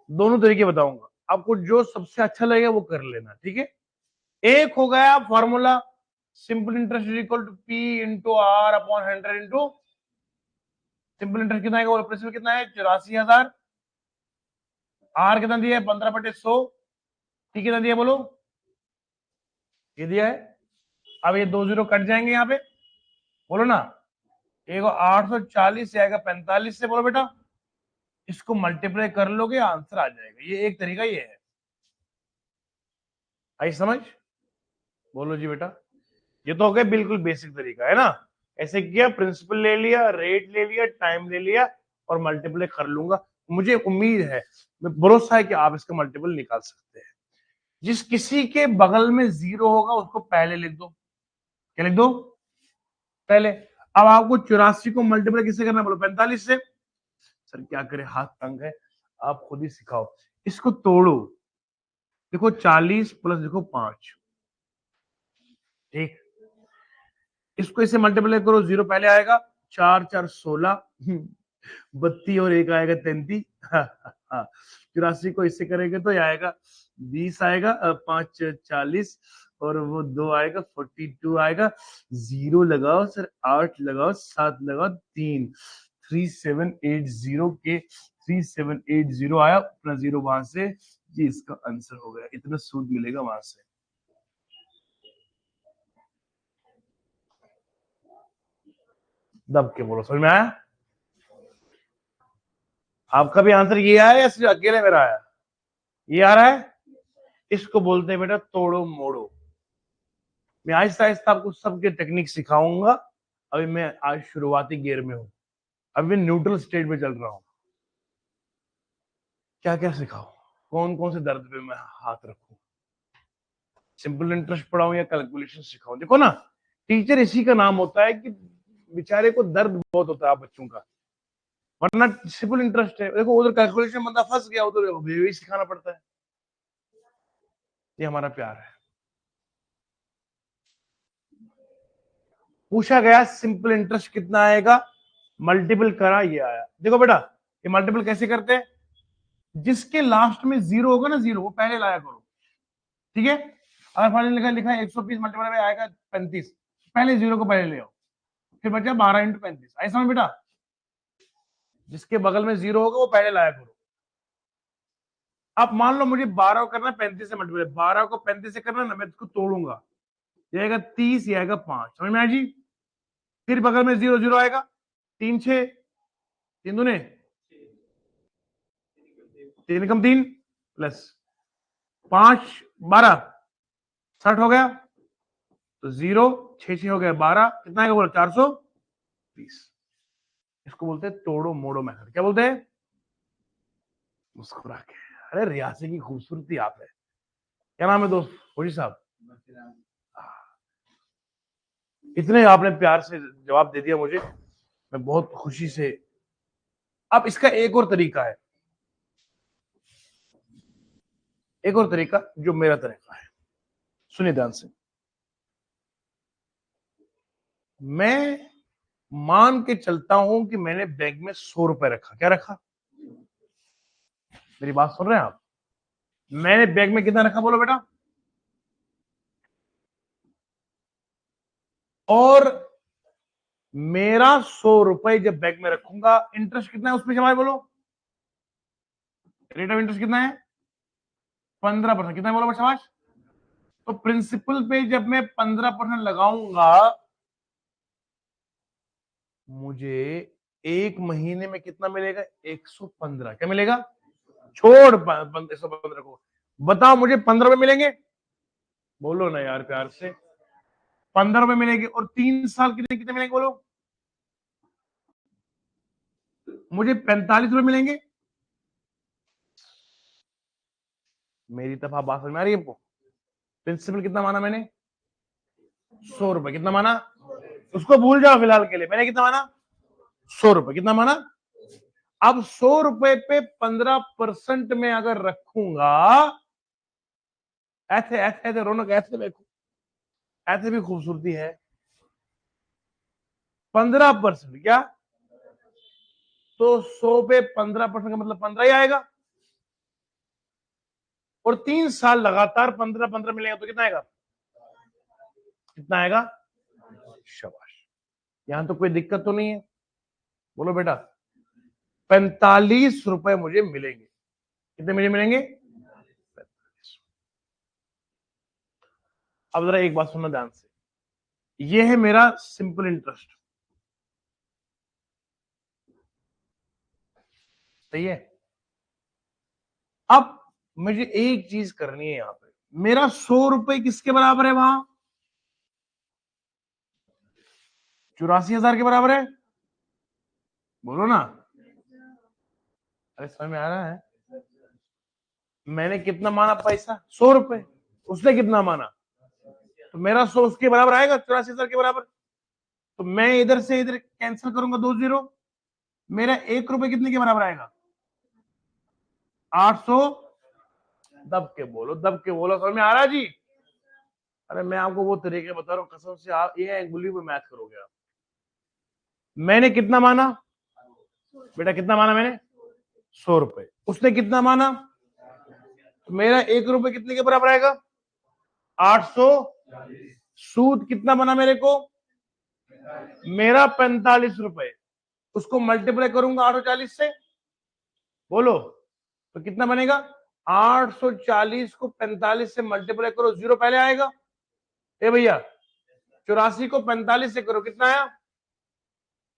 दोनों तरीके बताऊंगा, आपको जो सबसे अच्छा लगेगा वो कर लेना, ठीक है। एक हो गया formula, simple interest is equal to P into R upon 100 into simple interest कितना है, प्रिंसिपल कितना है? 84,000। आर कितना दिया है? 15/100। टी कितना दिया बोलो? ये दिया है। अब ये 2 जीरो कट जाएंगे यहाँ पे, बोलो ना। एक 840 से आएगा 45 से, बोलो बेटा। इसको मल्टीप्लाई कर लोगे आंसर आ जाएगा। ये एक तरीका ये है, आई समझ? बोलो जी बेटा। ये तो हो गया बिल्कुल बेसिक तरीका, है ना। ऐसे किया, प्रिंसिपल ले लिया, रेट ले लिया, टाइम ले लिया और मल्टीप्लाई कर लूंगा। मुझे उम्मीद है, भरोसा है कि आप इसका मल्टीपल निकाल सकते हैं। जिस किसी के बगल में 0 होगा उसको पहले लिख दो। क्या लिख दो? पहले। अब आपको 84 को मल्टीप्लाई किससे करना है बोलो? 45 से। सर क्या करे, हाथ तंग है, आप खुद ही सिखाओ। इसको तोड़ो, देखो 40 प्लस देखो 5, ठीक। इसको इसे मल्टीप्लाई करो, 0 पहले आएगा, 4 4 16, 32 और 1 आएगा 33। 84 को इससे करेंगे तो ये आएगा 20 आएगा, 5 40 और वो 2 आएगा 42 आएगा। 0 लगाओ सर, 8 लगाओ, 7 लगाओ, 3 3780 के 3780 आया, अपना 0 वहां से, ये इसका आंसर हो गया। इतना सूद मिलेगा वहां से। दब के बोलो, समझ में आया? आपका भी आंसर ये आया या सिर्फ अकेले मेरा आया? ये आ रहा है। इसको बोलते हैं बेटा तोड़ो मोड़ो। मैं आहिस्ता आहिस्ता आपको सबके टेक्निक सिखाऊंगा। अभी मैं आज शुरुआती गियर में हूं, अभी मैं न्यूट्रल स्टेट में चल रहा हूं। क्या क्या सिखाऊं, कौन कौन से दर्द पे मैं हाथ रखूं, सिंपल इंटरेस्ट पढ़ाऊं या कैलकुलेशन सिखाऊं? देखो ना, टीचर इसी का नाम होता है कि बेचारे को दर्द बहुत होता है बच्चों का, वरना सिंपल इंटरेस्ट है। देखो उधर कैलकुलेशन बंदा फंस गया, उधर भी सिखाना पड़ता है। ये हमारा प्यार है। पूछा गया सिंपल इंटरेस्ट कितना आएगा, मल्टीपल करा, ये आया। देखो बेटा, ये मल्टीपल कैसे करते हैं? जिसके लास्ट में 0 होगा ना, 0 वो पहले लाया करो, ठीक है। अगर फाइनल लिखा लिखा 120 मल्टीपल में आएगा 35, पहले 0 को पहले ले आओ, फिर बचा 12 × 35। ऐसा में बेटा, जिसके बगल में 0 होगा वो पहले लाया करो। अब मान लो मुझे 12 को करना 35 से मल्टीपल, 12 को 35 से करना ना, मैं इसको तोड़ूंगा, ये आएगा 30, ये आएगा 5। समझ में आया जी? फिर बगल में 0 0 आएगा, 3 6, 3 दूने 3 कम 3 प्लस 5 12, 60 हो गया। तो 0 6 6 हो गया 12, कितना आएगा बोलो? 420। इसको बोलते हैं तोड़ो मोड़ो मेथड। क्या बोलते हैं? मुस्कुरा के। अरे रियासी की खूबसूरती आप है। क्या नाम है दोस्त? फौजी साहब। इतने आपने प्यार से जवाब दे दिया मुझे, मैं बहुत खुशी से। अब इसका एक और तरीका है, एक और तरीका जो मेरा तरीका है, सुनिए ध्यान से। मैं मान के चलता हूं कि मैंने बैग में 100 रुपए रखा। क्या रखा? मेरी बात सुन रहे हैं आप? मैंने बैग में कितना रखा बोलो बेटा? और मेरा 100 रुपए जब बैग में रखूंगा, इंटरेस्ट कितना है उसमें जमा है बोलो? रेट ऑफ इंटरेस्ट कितना है? 15%। कितना है बोलो शाबाश? तो प्रिंसिपल पे जब मैं 15% लगाऊंगा, मुझे एक महीने में कितना मिलेगा? 115। क्या मिलेगा? छोड़ 115 को, बताओ मुझे 15 रुपए मिलेंगे? बोलो ना यार प्यार से। 15 रुपए मिलेंगे। और 3 साल कितने कितने मिलेंगे बोलो? मुझे 45 रुपए मिलेंगे। मेरी तरफ बात समझ में आ रही है आपको? प्रिंसिपल कितना माना मैंने? 100 रुपए। कितना माना? उसको भूल जाओ फिलहाल के लिए। मैंने कितना माना? 100 रुपए। कितना माना? अब 100 रुपए पे 15% में अगर रखूंगा, ऐसे ऐसे ऐसे रौनक, ऐसे देखो, ऐसे भी खूबसूरती है। 15%। क्या? तो 100 पे 15% का मतलब 15 ही आएगा। और 3 साल लगातार 15-15 मिलेगा तो कितना आएगा? कितना आएगा? शाबाश। यहां तो कोई दिक्कत तो नहीं है? बोलो बेटा। 45 रुपए मुझे मिलेंगे। कितने मुझे मिलेंगे? 45। अब जरा एक बात सुनना ध्यान से। यह है मेरा सिंपल इंटरेस्ट। सही है? अब मुझे एक चीज करनी है यहां पे। मेरा 100 रुपए किसके बराबर है वहां? 84,000 के बराबर है। बोलो ना। अरे समझ में आ रहा है? मैंने कितना माना पैसा? 100 रुपए। उसने कितना माना? तो मेरा 100 उसके बराबर आएगा, 84,000 के बराबर। तो मैं इधर से इधर कैंसिल करूंगा, 2 जीरो। मेरा 1 रुपए कितने के बराबर आएगा? 800। दब के बोलो, दब के बोलो, समझ में आ रहा है जी? अरे मैं आपको वो तरीके बता रहा हूँ कसम से, आप ये अंगुली पे मैथ करोगे आप। मैंने कितना माना बेटा? कितना माना मैंने? 100 रुपए। उसने कितना माना? तो मेरा 1 रुपए कितने के बराबर आएगा? 800। सूद कितना बना मेरे को? मेरा 45 रुपए। उसको मल्टीप्लाई करूंगा 840 से। बोलो तो कितना बनेगा? 840 को 45 से मल्टीप्लाई करो, जीरो पहले आएगा। ए भैया, 84 को 45 से करो, कितना आया?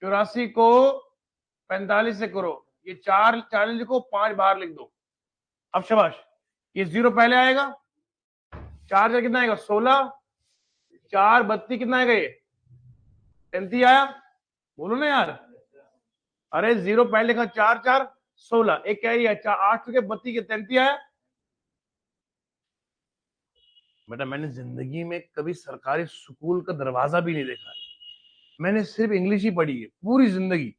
84 को 45 से करो, ये 4 40 लिखो, 5 बाहर लिख दो। अब शाबाश, ये जीरो पहले आएगा। 4 कितना आएगा? 16। 4 32 कितना आएगा? ये 33 आया। बोलो ना यार। अरे जीरो पहले लिखा, 4 4 16, एक कैरी है, 8 के 32 के 33 आया। बेटा मैंने जिंदगी में कभी सरकारी स्कूल का दरवाजा भी नहीं देखा है। मैंने सिर्फ इंग्लिश ही पढ़ी है पूरी जिंदगी।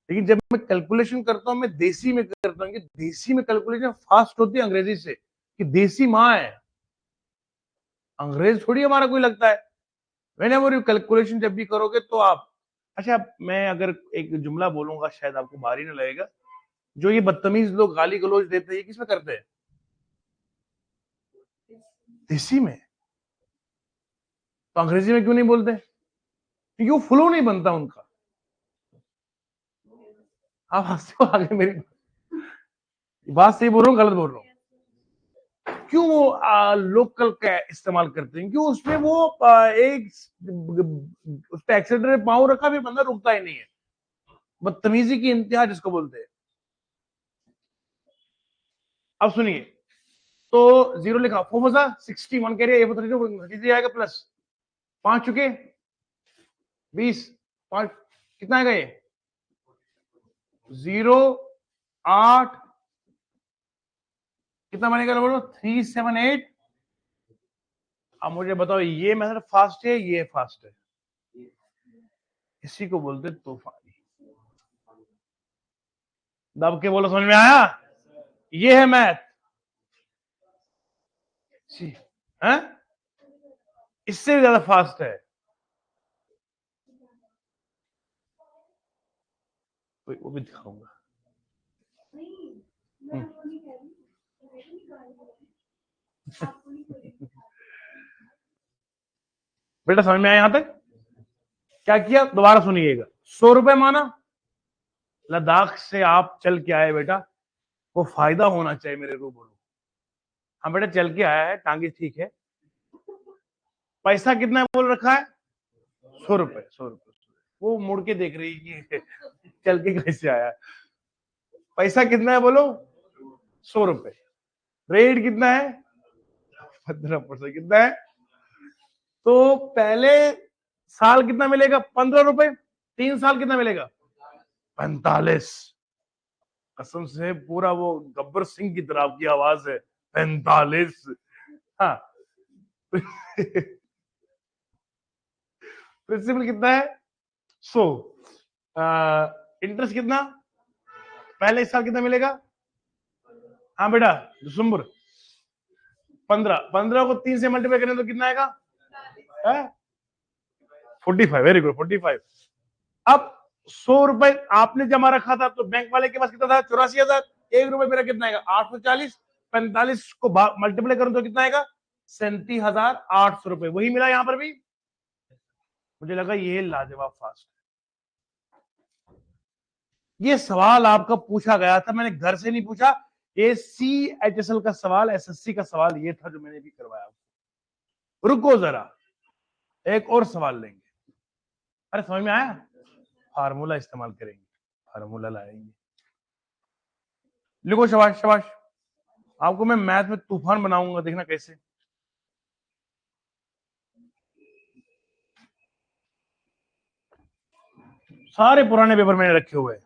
लेकिन जब मैं कैलकुलेशन करता हूं, मैं देसी में करता हूं कि देसी में कैलकुलेशन फास्ट होती है अंग्रेजी से, कि देसी माँ है, अंग्रेज थोड़ी हमारा कोई लगता है। मैंने वो कैलकुलेशन जब भी करोगे तो आप। अच्छा, मैं अगर एक जुमला बोलूंगा शायद आपको भारी ना लगेगा। जो ये बदतमीज लोग गाली गलौज देते हैं, ये किसमें करते हैं? देसी में। तो अंग्रेजी में क्यों नहीं बोलते? क्योंकि वो फ्लो नहीं बनता उनका। आप हंसते हो आगे मेरी बात सही बोल रहा हूँ गलत बोल रहा हूँ? क्यों वो लोकल का इस्तेमाल करते हैं? क्यों उसमें वो एक उस पर एक्सीटर पाँव रखा, फिर बंदा रुकता ही नहीं है। बदतमीजी की इंतहा जिसको बोलते हैं। अब सुनिए, तो जीरो लिखा, 4 61 कह रही है, 32 आएगा प्लस 5 चुके 20, 5 कितना आएगा? ये 0 8 कितना बनेगा बोलो 378। अब मुझे बताओ ये मेथड फास्ट है ये फास्ट है? इसी को बोलते तूफानी। दब के बोलो, समझ में आया? ये है मैथ है, इससे भी ज्यादा फास्ट है। वो भी दिखाऊंगा। बेटा समझ में आया यहां तक? क्या किया दोबारा सुनिएगा। 100 रुपए माना, लद्दाख से आप चल के आए बेटा, वो फायदा होना चाहिए मेरे रूबरू। हाँ बेटा चल के आया है, टांगे ठीक है। पैसा कितना है बोल रखा है? 100 रुपए। 100 रुपए। वो मुड़ के देख रही है कि चल के कैसे आया। पैसा कितना है बोलो? 100 रुपए। रेट कितना है? 15%। कितना है? तो पहले साल कितना मिलेगा? 15 रुपए। 3 साल कितना मिलेगा? 45। कसम से पूरा वो गब्बर सिंह की तरह आपकी आवाज है, 45। हाँ प्रिंसिपल कितना है? 100। इंटरेस्ट कितना? पहले साल कितना मिलेगा? हाँ बेटा दिसंबर 15। 15 को 3 से मल्टीप्लाई करें तो कितना आएगा? 45। Very good 45। अब 100 रुपए आपने जमा रखा था तो बैंक वाले के पास कितना था? 84,000। 1 रुपए मेरा कितना आएगा? 840। 45 को मल्टीप्लाई करूं तो कितना आएगा? 37,800 रुपए। वही मिला यहां पर भी। मुझे लगा ये लाजवाब फास्ट। ये सवाल आपका पूछा गया था, मैंने घर से नहीं पूछा। ये CHSL का सवाल, SSC का सवाल ये था जो मैंने भी करवाया। रुको जरा, एक और सवाल लेंगे। अरे समझ में आया? फार्मूला इस्तेमाल करेंगे, फार्मूला लाएंगे। लिखो, शाबाश शाबाश। आपको मैं मैथ में तूफान बनाऊंगा, देखना कैसे। सारे पुराने पेपर मैंने रखे हुए हैं।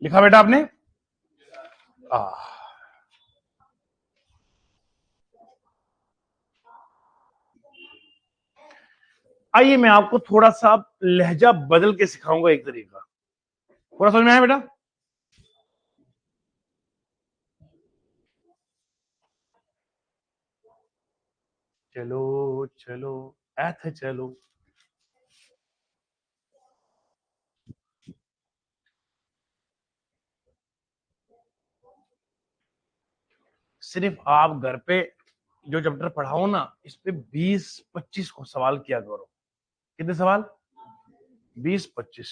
लिखा बेटा आपने? आइए मैं आपको थोड़ा सा लहजा बदल के सिखाऊंगा एक तरीका। पूरा समझ में आया बेटा? चलो चलो ऐथ चलो। सिर्फ आप घर पे जो चैप्टर पढ़ाओ ना, इस पे 20-25 को सवाल किया करो। कितने सवाल? 20-25।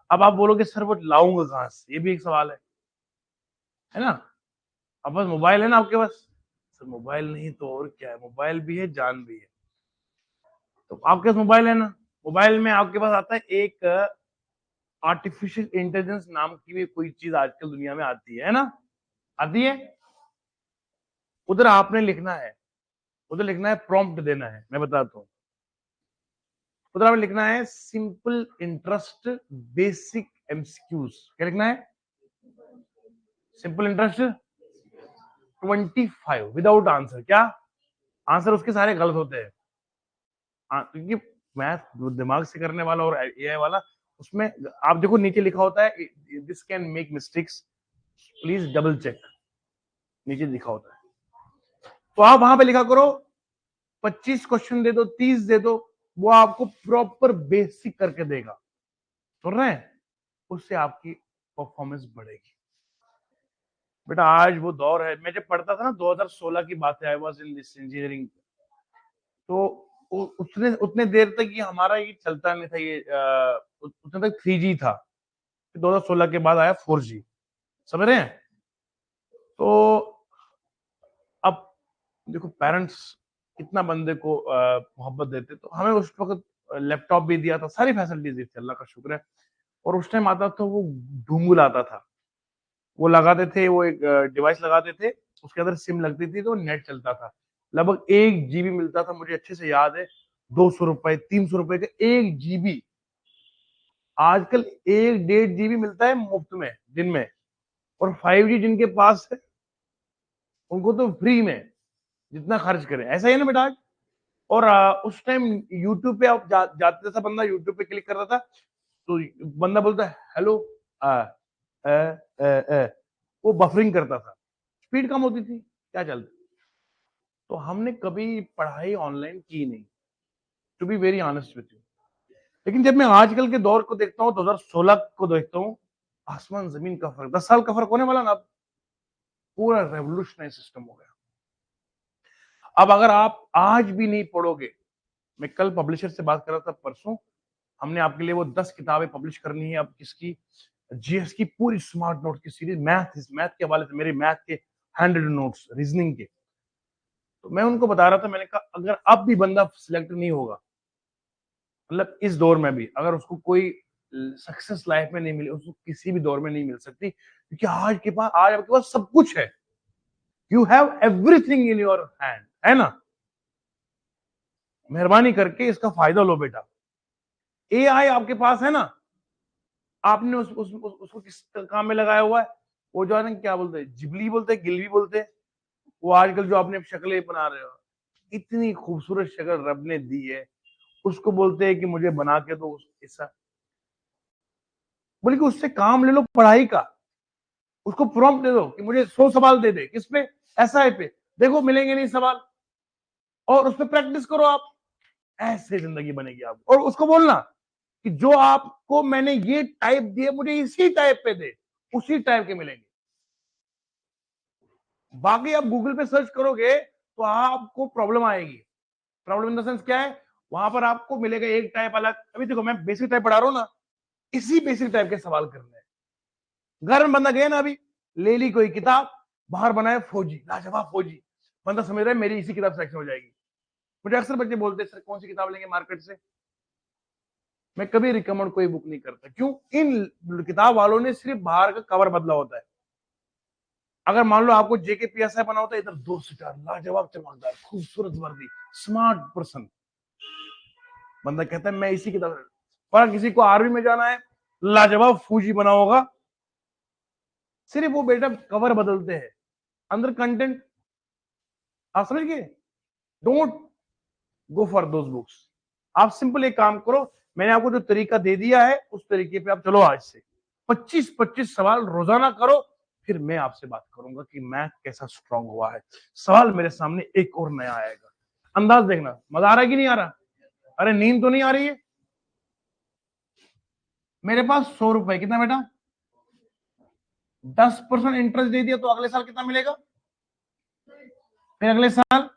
अब आप बोलोगे सर वो लाऊंगा कहां से? ये भी एक सवाल है ना? अब बस मोबाइल है ना आपके पास? सर मोबाइल नहीं तो और क्या है? मोबाइल भी है, जान भी है। तो आपके पास मोबाइल है ना? मोबाइल में आपके पास आता है एक आर्टिफिशियल इंटेलिजेंस नाम की भी कोई चीज आजकल दुनिया में आती है ना? आती है। उधर आपने लिखना है, उधर लिखना है, प्रॉम्प्ट देना है। मैं बताता हूँ। उधर आपने लिखना है सिंपल इंटरेस्ट बेसिक MCQs। क्या लिखना है? Simple interest 25 without answer. क्या आंसर? उसके सारे गलत होते हैं। क्योंकि मैथ दिमाग से करने वाला और AI वाला, उसमें आप देखो नीचे लिखा होता है this can make mistakes, please double check. नीचे लिखा होता है। तो आप वहां पे लिखा करो 25 क्वेश्चन दे दो, 30 दे दो, वो आपको प्रॉपर बेसिक करके देगा। सुन रहे हैं? उससे आपकी परफॉर्मेंस बढ़ेगी। बेटा आज वो दौर है, मैं जब पढ़ता था ना 2016 की बात है, I was in this engineering. तो उतने देर तक ये हमारा ये चलता नहीं था, ये उतने तक 3G था। 2016 के बाद आया 4G। समझ रहे हैं? तो अब देखो पेरेंट्स कितना बंदे को मोहब्बत देते। तो हमें उस वक्त लैपटॉप भी दिया था, सारी फैसिलिटीज दी थी, अल्लाह का शुक्र है। और उस टाइम आता था वो ढूंगुल आता था, वो लगाते थे, वो एक डिवाइस लगाते थे, उसके अंदर सिम लगती थी तो नेट चलता था। लगभग 1 GB मिलता था, मुझे अच्छे से याद है। 200 रुपए 300 रुपए का 1 GB। आजकल 1 1.5 GB मिलता है मुफ्त में दिन में। और 5G जिनके पास है उनको तो फ्री में, जितना खर्च करें, ऐसा ही है ना बेटा आज। और उस टाइम यूट्यूब पे आप जाते था, बंदा यूट्यूब पे क्लिक करता था तो बंदा बोलता है हेलो, आ, आ, आ, आ, वो बफरिंग करता था, स्पीड कम होती थी, क्या चलता। तो हमने कभी पढ़ाई ऑनलाइन की नहीं, to be very honest with you. लेकिन जब मैं आजकल के दौर को देखता हूँ, 2016 को देखता हूँ, आसमान जमीन का फर्क, 10 साल का फर्क होने वाला ना। अब पूरा रेवोल्यूशनरी सिस्टम हो गया। अब अगर आप आज भी नहीं पढ़ोगे, मैं कल पब्लिशर से बात कर रहा था परसों, हमने आपके लिए वो 10 किताबें पब्लिश करनी है। अब किसकी? जीएस की पूरी स्मार्ट नोट की सीरीज, मैथ के हवाले से, मेरे मैथ के 100 नोट्स, रीजनिंग के। तो मैं उनको बता रहा था, मैंने कहा अगर अब भी बंदा सिलेक्ट नहीं होगा, मतलब इस दौर में भी अगर उसको कोई सक्सेस लाइफ में नहीं मिली, उसको किसी भी दौर में नहीं मिल सकती, क्योंकि आज आपके पास सब कुछ है। You have everything in your hand, है ना। मेहरबानी करके इसका फायदा लो बेटा। एआई आपके पास है ना, आपने उसको किस काम में लगाया हुआ है? वो जो है ना, क्या बोलते हैं, जिबली बोलते हैं, गिलवी बोलते हैं। वो आजकल जो आपने शक्लें बना रहे हो, इतनी खूबसूरत शक्ल रब ने दी है, उसको बोलते हैं कि मुझे बना के दो ऐसा। बोले कि उससे काम ले लो पढ़ाई का, उसको प्रॉम्प्ट दे दो कि मुझे 100 सवाल दे दे, किस पे? एसआई पे। देखो मिलेंगे नहीं सवाल, और उस पर प्रैक्टिस करो आप, ऐसे जिंदगी बनेगी आपको। और उसको बोलना कि जो आपको मैंने ये टाइप दिए, मुझे इसी टाइप पे दे, उसी टाइप के मिलेंगे। बाकी आप गूगल पे सर्च करोगे तो आपको प्रॉब्लम आएगी। प्रॉब्लम इन द सेंस क्या है? वहां पर आपको मिलेगा एक टाइप अलग। अभी देखो मैं बेसिक टाइप पढ़ा रहा हूं ना, इसी बेसिक टाइप के सवाल करने हैं। घर में बंदा गया ना, अभी ले ली कोई किताब, बाहर बनाए फौजी, लाजवाब फौजी, बंदा समझ रहा है मेरी इसी किताब सेलेक्शन हो जाएगी। मुझे अक्सर बच्चे बोलते हैं सर कौन सी किताब लेंगे मार्केट से। मैं कभी रिकमेंड कोई बुक नहीं करता। क्यों? इन किताब वालों ने सिर्फ बाहर का कवर बदला होता है। अगर मान लो आपको जेके पीएसआई बना होता है, इधर 2 सितार, लाजवाब, चमकदार, खूबसूरत वर्दी, स्मार्ट पर्सन, बंदा कहता है मैं इसी किताब। पर किसी को आर्मी में जाना है, लाजवाब फौजी बना होगा, सिर्फ वो बेटा कवर बदलते हैं, अंदर कंटेंट आप समझ गए। Don't go for those books. आप सिंपल एक काम करो, मैंने आपको जो तरीका दे दिया है उस तरीके पे आप चलो। आज से 25-25 सवाल रोजाना करो, फिर मैं आपसे बात करूंगा कि मैथ कैसा स्ट्रांग हुआ है। सवाल मेरे सामने एक और नया आएगा, अंदाज देखना। मजा आ रहा है कि नहीं आ रहा? अरे नींद तो नहीं आ रही है? मेरे पास 100 रुपए, कितना बेटा? 10% इंटरेस्ट दे दिया तो अगले साल कितना मिलेगा? फिर अगले साल,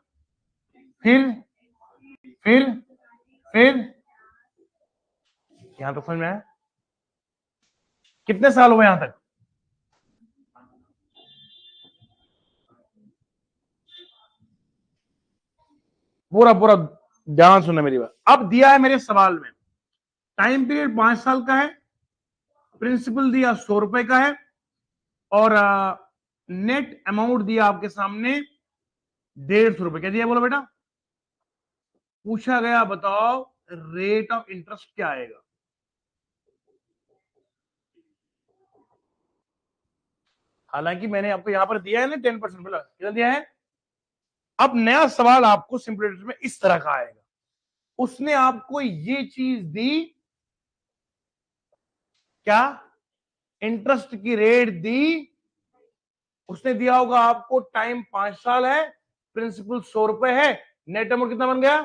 फिर फिर फिर यहां तो समझ में आया? कितने साल हुए यहां तक? पूरा पूरा ध्यान सुनना मेरी बात। अब दिया है मेरे सवाल में, टाइम पीरियड 5 साल का है, प्रिंसिपल दिया 100 रुपए का है, और नेट अमाउंट दिया आपके सामने 150 रुपए। क्या दिया बोलो बेटा? पूछा गया बताओ रेट ऑफ इंटरेस्ट क्या आएगा। हालांकि मैंने आपको यहां पर दिया है ना 10%, बोला कितना दिया है। अब नया सवाल आपको सिंपल में इस तरह का आएगा। उसने आपको ये चीज दी, क्या? इंटरेस्ट की रेट दी। उसने दिया होगा आपको टाइम 5 साल है, प्रिंसिपल 100 रुपए है, नेट अमाउंट कितना बन गया?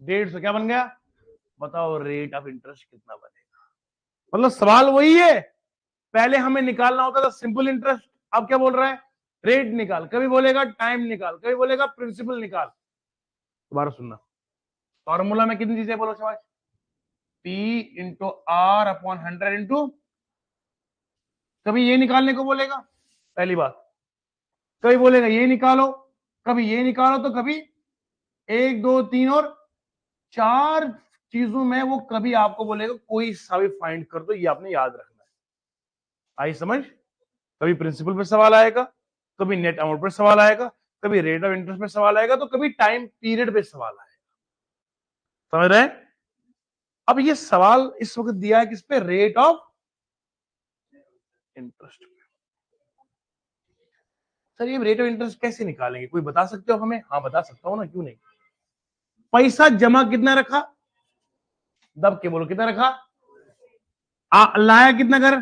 150। क्या बन गया? बताओ रेट ऑफ इंटरेस्ट कितना बनेगा। मतलब सवाल वही है, पहले हमें निकालना होता था सिंपल इंटरेस्ट, अब क्या बोल रहा है? रेट निकाल। कभी बोलेगा टाइम निकाल, कभी बोलेगा प्रिंसिपल निकाल। दोबारा सुनना, फॉर्मूला में कितनी चीजें बोलो शाबाश। P into R upon 100 into, कभी ये निकालने को बोलेगा, पहली बात। कभी बोलेगा ये निकालो, कभी ये निकालो, तो कभी 1 2 3 और 4 चीजों में वो कभी आपको बोलेगा कोई सा भी फाइंड कर दो, ये आपने याद रखना है। आई समझ? कभी प्रिंसिपल पे सवाल आएगा, कभी नेट अमाउंट पर सवाल आएगा, कभी रेट ऑफ इंटरेस्ट पे सवाल आएगा, तो कभी टाइम पीरियड पे सवाल आएगा। समझ रहे हैं? अब ये सवाल इस वक्त दिया है किस पे? Rate of interest. सर ये रेट ऑफ इंटरेस्ट कैसे निकालेंगे, कोई बता सकते हो हमें? हाँ बता सकता हूं ना, क्यों नहीं। पैसा जमा कितना रखा, दब के बोलो कितना रखा, लाया कितना कर,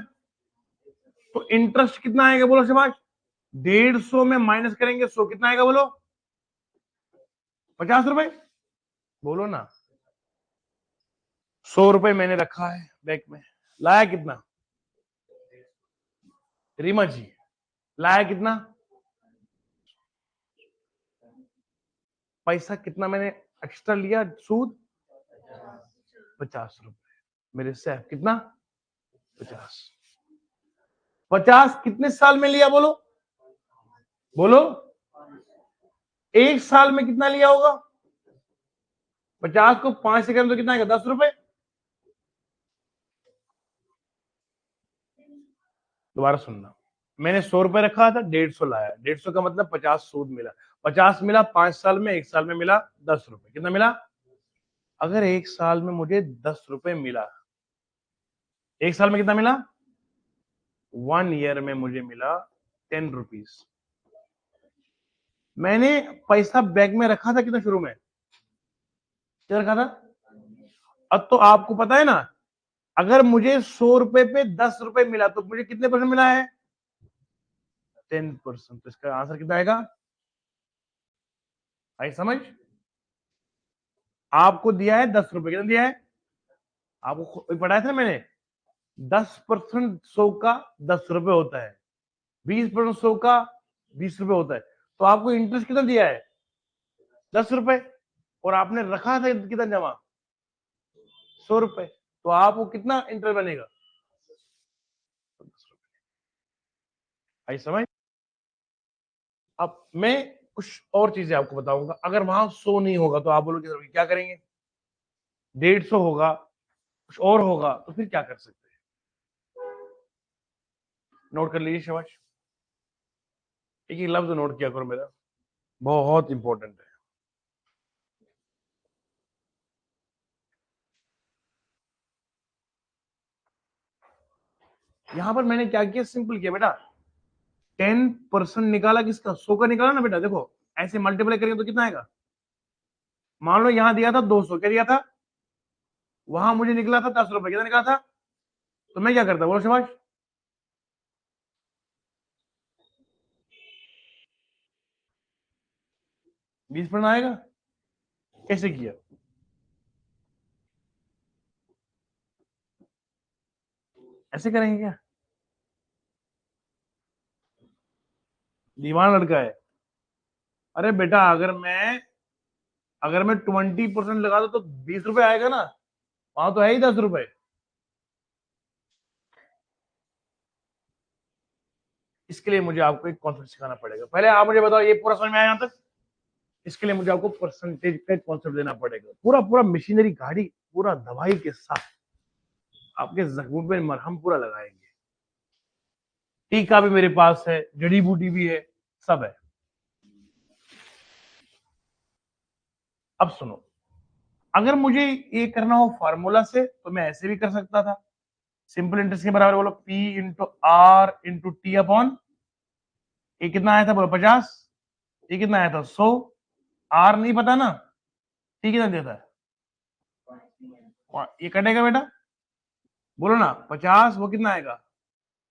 तो इंटरेस्ट कितना आएगा बोलो शाबाश। 150 में माइनस करेंगे 100, कितना आएगा बोलो? 50 रुपए। बोलो ना। 100 रुपए मैंने रखा है बैंक में, लाया कितना? रीमा जी लाया कितना? पैसा कितना मैंने एक्स्ट्रा लिया सूद? 50 रुपए। मेरे से कितना? 50। 50 कितने साल में लिया बोलो? बोलो। 1 साल में कितना लिया होगा? 50 को 5 से करें तो कितना आएगा? 10 रुपए। दोबारा सुनना, मैंने 100 रुपए रखा था, 150 लाया, 150 का मतलब 50 सूद मिला, 50 मिला 5 साल में, 1 साल में मिला 10 रुपए। कितना मिला? अगर 1 साल में मुझे 10 रुपए मिला, 1 साल में कितना मिला? 1 ईयर में मुझे मिला 10 रुपीज। मैंने पैसा बैंक में रखा था कितना शुरू में? क्या रखा था? अब तो आपको पता है ना, अगर मुझे 100 रुपए पे 10 रुपए मिला तो मुझे कितने परसेंट मिला है? 10%। तो इसका आंसर कितना आएगा? आई समझ? आपको दिया है 10 रुपए, कितना दिया है? आपको पढ़ाया था ना मैंने, 10% 100 का 10 रुपए होता है, 20% 100 का 20 रुपए होता है। तो आपको इंटरेस्ट कितना दिया है? 10 रुपए। और आपने रखा था कितना जमा? 100 रुपए। तो आपको कितना इंटरेस्ट बनेगा? आई समझ? अब मैं कुछ और चीजें आपको बताऊंगा। अगर वहां 100 नहीं होगा तो आप बोलोगे क्या करेंगे? 150 होगा, कुछ और होगा, तो फिर क्या कर सकते हैं? नोट कर लीजिए शाबाश। एक ही लफ्ज नोट किया करो मेरा, बहुत इंपॉर्टेंट है। यहां पर मैंने क्या किया, सिंपल किया बेटा। 10% निकाला, किसका? 100 का निकाला ना बेटा। देखो ऐसे मल्टीप्लाई करेंगे तो कितना आएगा? मान लो यहां दिया था 200, क्या दिया था? वहां मुझे निकला था 10 रुपए, कितना निकला था? तो मैं क्या करता, बोलो शाबाश। 20% आएगा। कैसे किया? ऐसे करेंगे क्या? दीवान लड़का है। अरे बेटा अगर मैं 20% लगा दो तो 20 रुपए आएगा ना, वहां तो है ही 10 रुपए। इसके लिए मुझे आपको एक कॉन्सेप्ट सिखाना पड़ेगा। पहले आप मुझे बताओ, ये पूरा समझ में आया यहां तक? इसके लिए मुझे आपको परसेंटेज का कॉन्सेप्ट देना पड़ेगा। पूरा पूरा मशीनरी गाड़ी पूरा दवाई के साथ आपके जख्मों पे मरहम पूरा लगाएंगे। टीका भी मेरे पास है, जड़ी बूटी भी है, सब है। अब सुनो, अगर मुझे ये करना हो फार्मूला से तो मैं ऐसे भी कर सकता था। सिंपल इंटरेस्ट के बराबर बोलो P into R into T upon, ये कितना आया था बोलो? 50। ये कितना आया था? 100। आर नहीं पता ना, टी कितना देता है? ये कटेगा बेटा, बोलो ना। 50 वो कितना आएगा?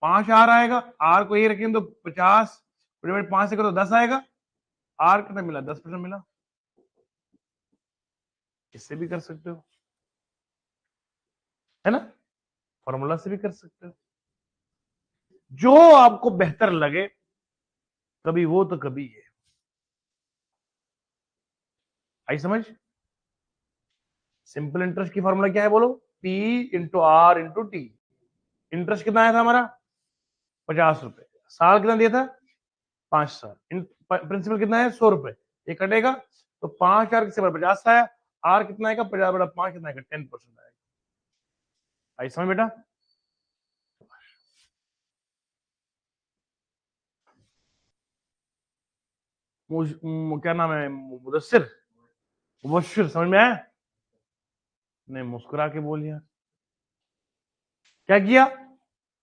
5 आर आएगा। आर को ये रखेंगे तो 50 5 से करो 10 आएगा। आर कितना मिला? 10% मिला। इससे भी कर सकते हो, है ना? फॉर्मूला से भी कर सकते हो, जो आपको बेहतर लगे। कभी वो तो कभी ये। आई समझ? सिंपल इंटरेस्ट की फॉर्मूला क्या है बोलो? P into R into T. Interest कितना आया था हमारा? 50 रुपए। साल कितना दिया था? 5 साल। प्रिंसिपल कितना है? 100 रुपए। ये कटेगा, तो 5 किससे बड़ा 50 आया, आर कितना आएगा 50 बड़ा 5 कितना आएगा 10% आएगा। आई समझ बेटा? क्या नाम है मुदस्सिर, मुबश्शिर, समझ में आया? नहीं मुस्कुरा के बोल यार। क्या किया?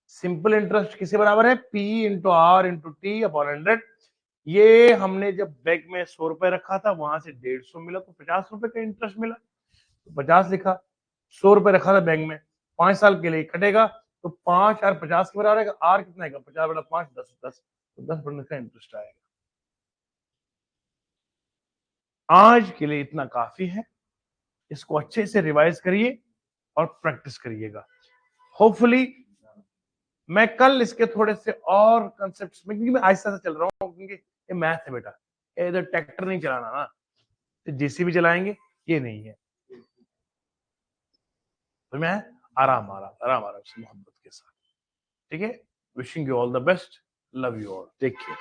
सिंपल इंटरेस्ट किसके बराबर है, P into R into T upon 100। ये हमने जब बैंक में 100 रुपए रखा था वहां से 150 मिला तो 50 रुपए का इंटरेस्ट मिला, तो 50 लिखा। 100 रुपए रखा था बैंक में, 5 साल के लिए कटेगा, तो 5 और 50 के बराबर है। आर कितना है 50 बटा 5 10 10, तो 10% का इंटरेस्ट आएगा। आज के लिए इतना काफी है, इसको अच्छे से रिवाइज करिए और प्रैक्टिस करिएगा। होपफुली मैं कल इसके थोड़े से और कंसेप्ट्स में, क्योंकि मैं आहिस्ता से चल रहा हूँ, क्योंकि ये मैथ है बेटा, इधर ट्रैक्टर नहीं चलाना ना, तो जेसीबी चलाएंगे, ये नहीं है। तो मैं आराम से मोहब्बत के साथ, ठीक है। Wishing you all the best, love you all, take care.